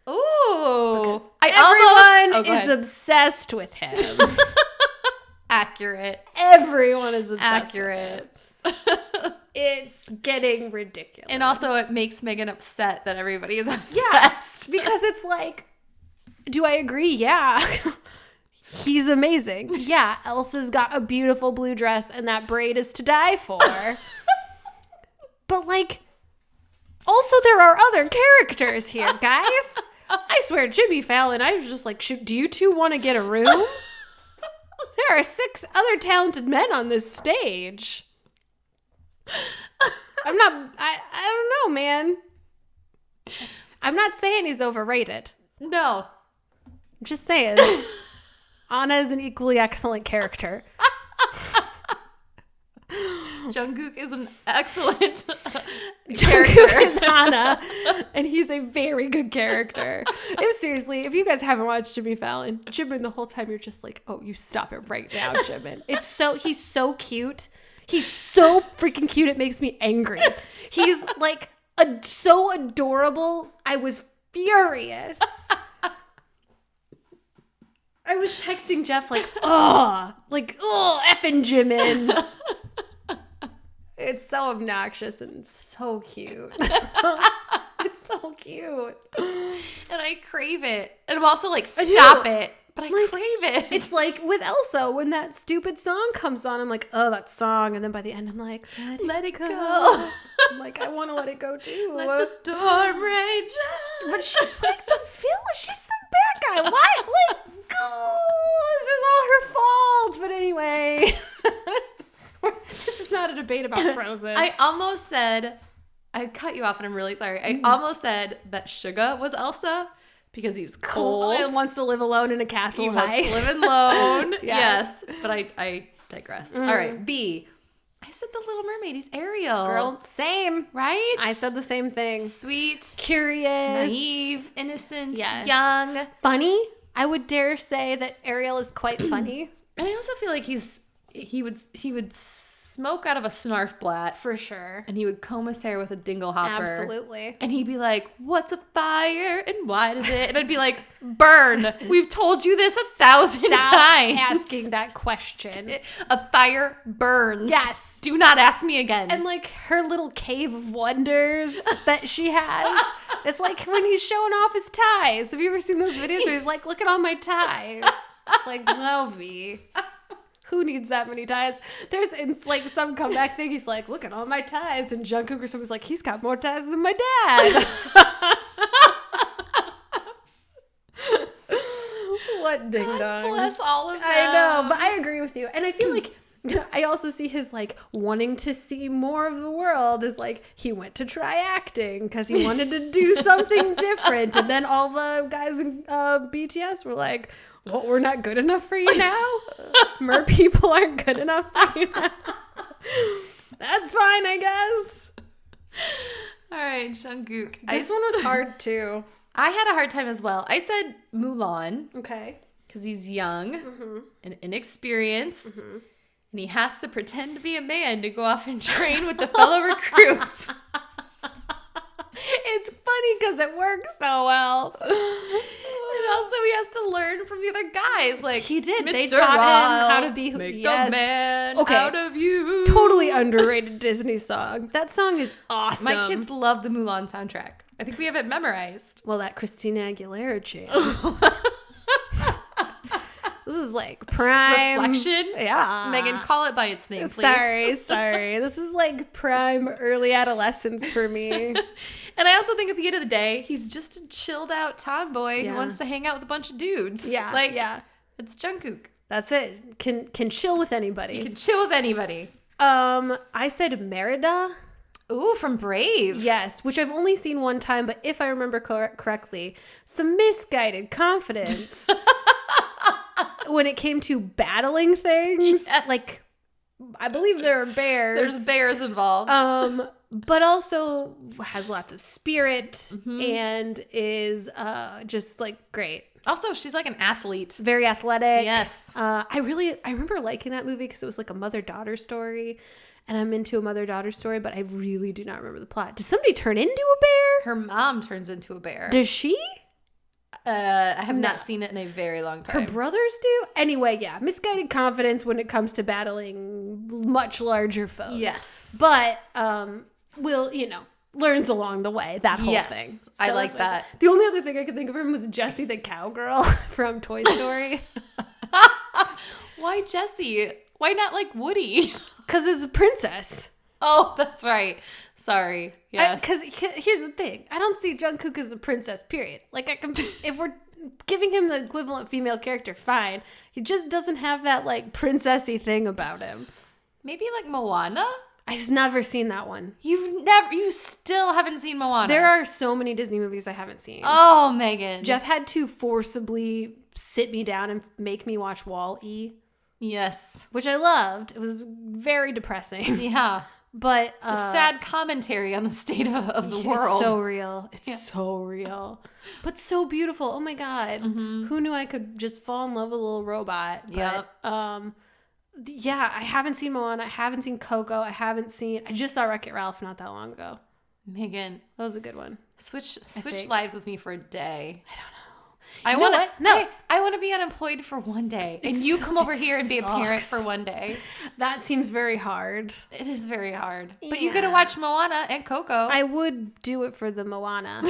Ooh. Everyone is obsessed with him. Accurate. Everyone is obsessed Accurate. with him. It's getting ridiculous. And also it makes Megan upset that everybody is obsessed. Yes, because it's like, do I agree? Yeah. He's amazing. Yeah, Elsa's got a beautiful blue dress and that braid is to die for. But like, also there are other characters here, guys. I swear, Jimmy Fallon, I was just like, do you two want to get a room? There are 6 other talented men on this stage. I don't know, man. I'm not saying he's overrated. No. I'm just saying. Anna is an equally excellent character. Jungkook is an excellent character. Jungkook is Anna, and he's a very good character. Seriously, if you guys haven't watched Jimmy Fallon, Jimin, the whole time you're just like, oh, you stop it right now, Jimin. He's so cute. He's so freaking cute. It makes me angry. He's like so adorable. I was furious. I was texting Jeff like, effing Jimin. It's so obnoxious and so cute. It's so cute. And I crave it. And I'm also like, stop it. But I crave it. It's like with Elsa, when that stupid song comes on, I'm like, oh, that song. And then by the end, I'm like, let it go. I'm like, I want to let it go too. Let the storm rage. But she's like she's the bad guy. Why? Like, this is all her fault. But anyway, this is not a debate about Frozen. I almost said, I cut you off and I'm really sorry. I almost said that Suga was Elsa. Because he's cold and wants to live alone in a castle of ice. He wants to live alone. Yes. But I digress. All right. B. I said the Little Mermaid. He's Ariel. Girl, same. Right? I said the same thing. Sweet. Curious. Naive. Innocent. Yes. Young. Funny. I would dare say that Ariel is quite funny. And I also feel like he would smoke out of a snarf blat. For sure. And he would comb his hair with a dingle hopper. Absolutely. And he'd be like, what's a fire and why does it? And I'd be like, burn. We've told you this 1,000 times. Asking that question. A fire burns. Yes. Do not ask me again. And like her little cave of wonders that she has. It's like when he's showing off his ties. Have you ever seen those videos where he's like, look at all my ties? It's like, no, V. Who needs that many ties? It's like some comeback thing. He's like, look at all my ties. And Jungkook or somebody's like, he's got more ties than my dad. What ding-dongs. Bless all of them. I know, but I agree with you. And I feel like I also see his like wanting to see more of the world is like he went to try acting because he wanted to do something different. And then all the guys in BTS were like, well, we're not good enough for you now? Mer people aren't good enough for you now? That's fine, I guess. All right, Jungkook. This one was hard, too. I had a hard time as well. I said Mulan. Okay. Because he's young and inexperienced. And he has to pretend to be a man to go off and train with the fellow recruits. It's funny because it works so well. And also he has to learn from the other guys. Like he did. Mr. They taught him how to be make a man out of you. Totally underrated Disney song. That song is awesome. My kids love the Mulan soundtrack. I think we have it memorized. Well, that Christina Aguilera chant. This is like prime reflection. Yeah. Megan, call it by its name, please. Sorry. This is like prime early adolescence for me. And I also think at the end of the day, he's just a chilled out tomboy who wants to hang out with a bunch of dudes. Yeah. It's Jungkook. That's it. Can chill with anybody. He can chill with anybody. I said Merida. Ooh, from Brave. Yes, which I've only seen one time, but if I remember correctly, some misguided confidence when it came to battling things. Yes. Like, I believe there are bears. There's bears involved. But also has lots of spirit and is just like great. Also, she's like an athlete. Very athletic. Yes. I remember liking that movie because it was like a mother-daughter story. And I'm into a mother-daughter story, but I really do not remember the plot. Does somebody turn into a bear? Her mom turns into a bear. Does she? I have not seen it in a very long time. Her brothers do? Anyway, yeah. Misguided confidence when it comes to battling much larger foes. Yes. But learns along the way, that whole thing. So I like that. The only other thing I could think of him was Jessie the cowgirl from Toy Story. Why Jessie? Why not like Woody? Because it's a princess. Oh, that's right. Sorry. Yes. Because here's the thing. I don't see Jungkook as a princess, period. Like, if we're giving him the equivalent female character, fine. He just doesn't have that, like, princessy thing about him. Maybe like Moana? I've never seen that one. You still haven't seen Moana. There are so many Disney movies I haven't seen. Oh, Megan. Jeff had to forcibly sit me down and make me watch Wall-E. Yes. Which I loved. It was very depressing. Yeah. But it's a sad commentary on the state of the world. It's so real. It's so real. But so beautiful. Oh my God. Mm-hmm. Who knew I could just fall in love with a little robot? Yep. But, yeah, I haven't seen Moana. I haven't seen Coco. I just saw Wreck-It Ralph not that long ago. Megan. That was a good one. Switch lives with me for a day. I don't know. I want to be unemployed for one day, and you come over here and be a parent for one day. That seems very hard. It is very hard. Yeah. But you get to watch Moana and Coco. I would do it for the Moana.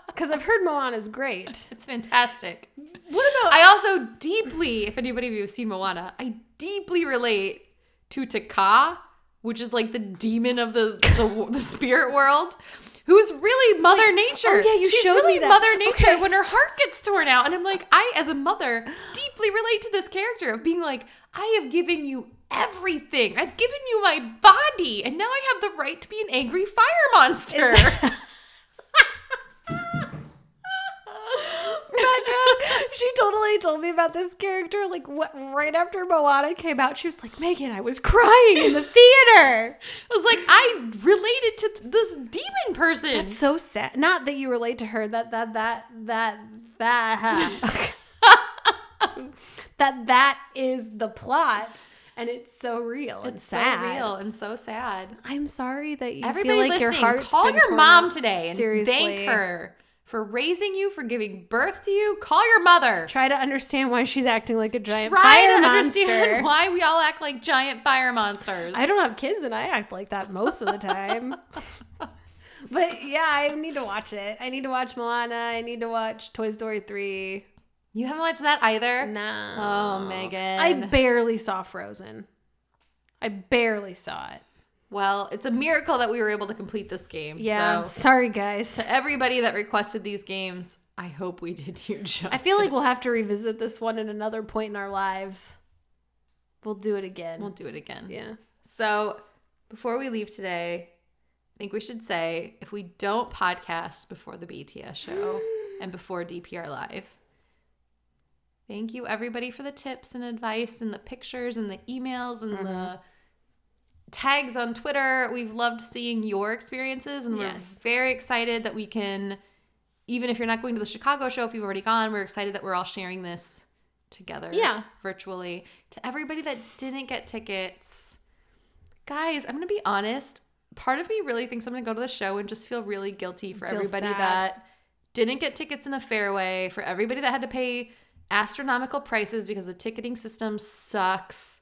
Because I've heard Moana's great. It's fantastic. What about... I also deeply, if anybody of you have seen Moana, I deeply relate to Taka, which is like the demon of the spirit world. Who's really Mother Nature. Oh, yeah, She's showed really me that. Mother Nature when her heart gets torn out. And I'm like, I, as a mother, deeply relate to this character of being like, I have given you everything. I've given you my body. And now I have the right to be an angry fire monster. Becca, she totally told me about this character like right after Moana came out. She was like, Megan, I was crying in the theater. I was like, I related to this demon person. That's so sad. Not that you relate to her. That is the plot. And it's so real and sad. So real and so sad. I'm sorry that you Everybody feel like listening, your heart's call been your torn mom out. today and Seriously. thank her for raising you, for giving birth to you. Call your mother. Try to understand why she's acting like a giant fire fire monster. Understand why we all act like giant fire monsters. I don't have kids and I act like that most of the time. But yeah, I need to watch it. I need to watch Moana. I need to watch Toy Story 3. You haven't watched that either? No. Oh, Megan. I barely saw Frozen. I barely saw it. Well, it's a miracle that we were able to complete this game. Yeah. So, sorry, guys. to everybody that requested these games, I hope we did you justice. I feel like we'll have to revisit this one at another point in our lives. We'll do it again. Yeah. So, before we leave today, I think we should say, if we don't podcast before the BTS show and before DPR Live, thank you everybody for the tips and advice and the pictures and the emails and the tags on Twitter. We've loved seeing your experiences, and we're very excited that we can, even if you're not going to the Chicago show, if you've already gone, we're excited that we're all sharing this together virtually. To everybody that didn't get tickets, guys, I'm going to be honest. part of me really thinks I'm going to go to the show and just feel really guilty for everybody sad. that didn't get tickets in a fair way, for everybody that had to pay astronomical prices because the ticketing system sucks.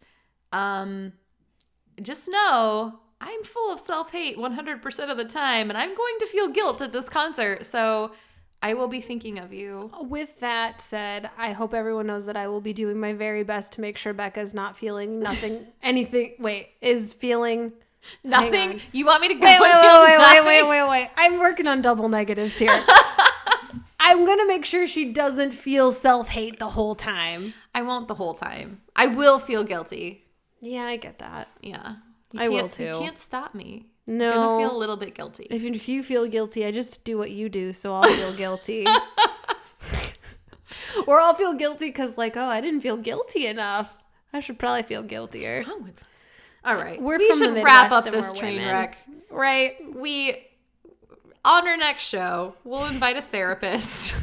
Just know I'm full of self-hate 100% of the time, and I'm going to feel guilt at this concert. So I will be thinking of you. With that said, I hope everyone knows that I will be doing my very best to make sure Becca's not feeling nothing, is feeling nothing. You want me to go? Wait. I'm working on double negatives here. I'm going to make sure she doesn't feel self-hate the whole time. I won't the whole time. I will feel guilty. Yeah, I get that. Yeah. I will too. You can't stop me. No. I'm going to feel a little bit guilty. If you feel guilty, I just do what you do, so I'll feel guilty. Or I'll feel guilty because, like, I didn't feel guilty enough. I should probably feel guiltier. What's wrong with us? All right. We should wrap up this train wreck. Right. On our next show, we'll invite a therapist.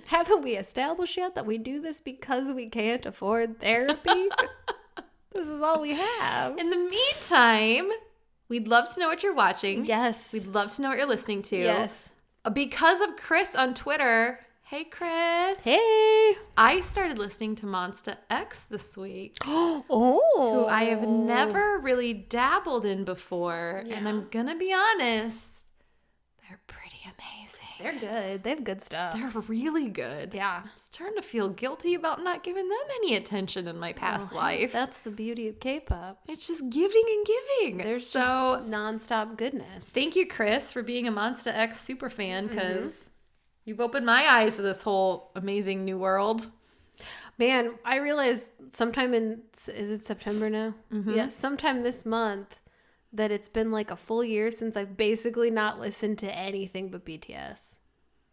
Haven't we established yet that we do this because we can't afford therapy? This is all we have. In the meantime, we'd love to know what you're watching. Yes. We'd love to know what you're listening to. Yes. Because of Chris on Twitter. Hey, Chris. Hey. I started listening to Monsta X this week. Oh. Who I have never really dabbled in before. Yeah. And I'm going to be honest. They're pretty amazing. They're good. They have good stuff. They're really good. Yeah. I'm starting to feel guilty about not giving them any attention in my past life. That's the beauty of K-pop. It's just giving and giving. There's just nonstop goodness. Thank you, Chris, for being a Monsta X super fan, because you've opened my eyes to this whole amazing new world. Man, I realized sometime is it September now? Mm-hmm. Yeah, sometime this month, that it's been like a full year since I've basically not listened to anything but BTS.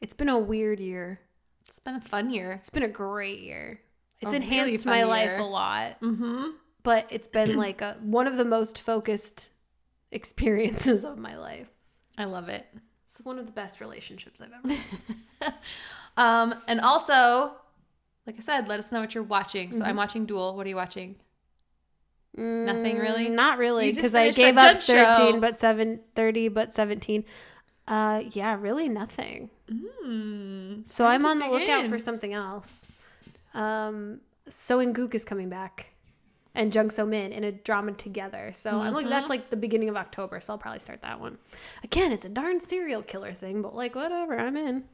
It's been a weird year. It's been a fun year. It's been a great year. It's enhanced my life a lot. Mm-hmm. But it's been like one of the most focused experiences of my life. I love it. It's one of the best relationships I've ever had. And also, like I said, let us know what you're watching. So I'm watching Duel. What are you watching? Nothing really? Not really, because I gave up 30 but 17. Yeah, really nothing. So I'm on the lookout for something else. So Gook is coming back, and Jung So Min in a drama together. So I'm looking. That's like the beginning of October. So I'll probably start that one. Again, it's a darn serial killer thing, but like whatever, I'm in.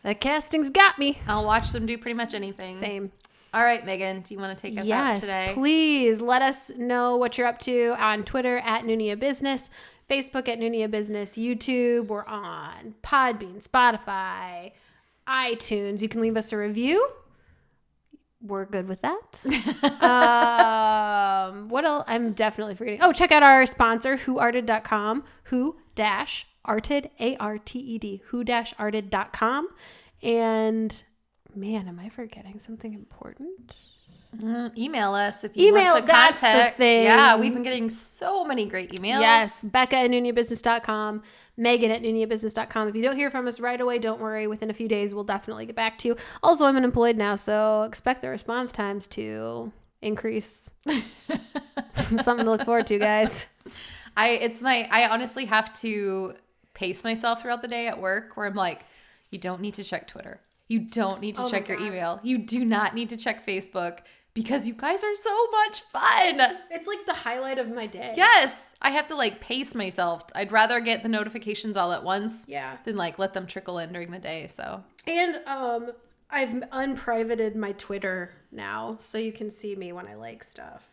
That casting's got me. I'll watch them do pretty much anything. Same. All right, Megan, do you want to take us out today? Yes, please. Let us know what you're up to on Twitter at Noona Ya Business, Facebook at Noona Ya Business, YouTube. We're on Podbean, Spotify, iTunes. You can leave us a review. We're good with that. What else? I'm definitely forgetting. Oh, check out our sponsor, whoarted.com, who-arted, A-R-T-E-D, who-arted.com. And... man, am I forgetting something important? Email us if you want to contact. That's the thing. Yeah, we've been getting so many great emails. Yes, Becca at NoonaYaBusiness.com, Megan at NoonaYaBusiness.com. If you don't hear from us right away, don't worry. Within a few days, we'll definitely get back to you. Also, I'm unemployed now, so expect the response times to increase. Something to look forward to, guys. I honestly have to pace myself throughout the day at work where I'm like, you don't need to check Twitter. You don't need to check your email. You do not need to check Facebook because you guys are so much fun. It's like the highlight of my day. Yes. I have to like pace myself. I'd rather get the notifications all at once than like let them trickle in during the day. So. And I've unprivated my Twitter now so you can see me when I like stuff.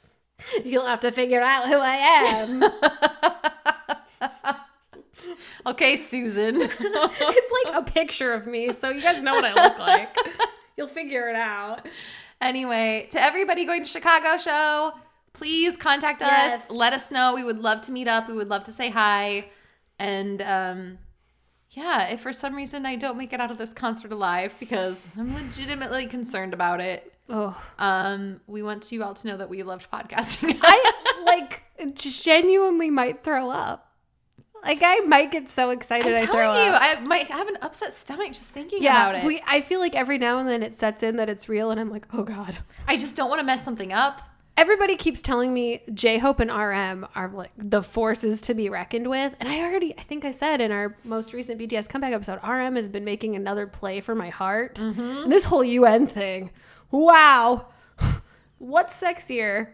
You'll have to figure out who I am. Okay, Susan. It's like a picture of me, so you guys know what I look like. You'll figure it out. Anyway, to everybody going to Chicago show, please contact us. Let us know. We would love to meet up. We would love to say hi. And if for some reason I don't make it out of this concert alive, because I'm legitimately concerned about it. We want you all to know that we loved podcasting. I genuinely might throw up. Like, I might get so excited I throw up. I might have an upset stomach just thinking about it. I feel like every now and then it sets in that it's real, and I'm like, oh, God. I just don't want to mess something up. everybody keeps telling me J-Hope and RM are like the forces to be reckoned with. And I think I said in our most recent BTS comeback episode, RM has been making another play for my heart. And this whole UN thing. Wow. What's sexier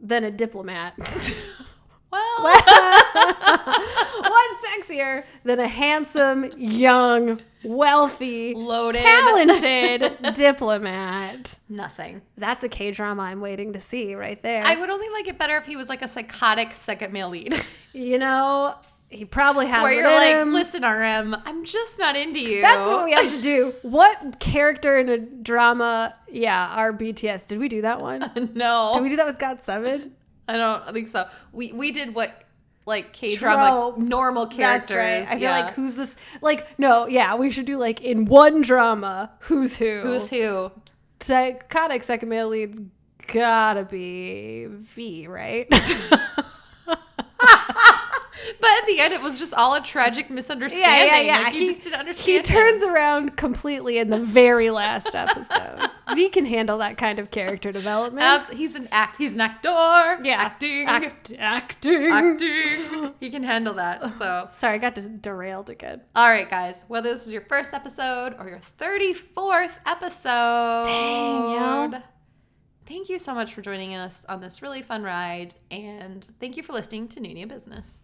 than a diplomat? Well, what's sexier than a handsome, young, wealthy, loaded, talented diplomat? Nothing. That's a K-drama I'm waiting to see right there. I would only like it better if he was like a psychotic second male lead. You know, he probably has where it you're in like, him. listen, RM, I'm just not into you. That's what we have to do. What character in a drama? Yeah, our BTS. Did we do that one? No. Did we do that with GOT7? I don't think so. We did what, like, K-drama normal characters. That's right. I feel like who's this? Like, no, yeah, we should do like in one drama, who's who? Who's who? Psychotic second male lead's gotta be V, right? But at the end, it was just all a tragic misunderstanding. Yeah. Like, you just didn't understand. He turns around completely in the very last episode. V can handle that kind of character development. He's an actor. Yeah, acting. He can handle that. So sorry, I got derailed again. All right, guys. Whether this is your first episode or your 34th episode, dang, yo. Thank you so much for joining us on this really fun ride, and thank you for listening to Noona Ya Business.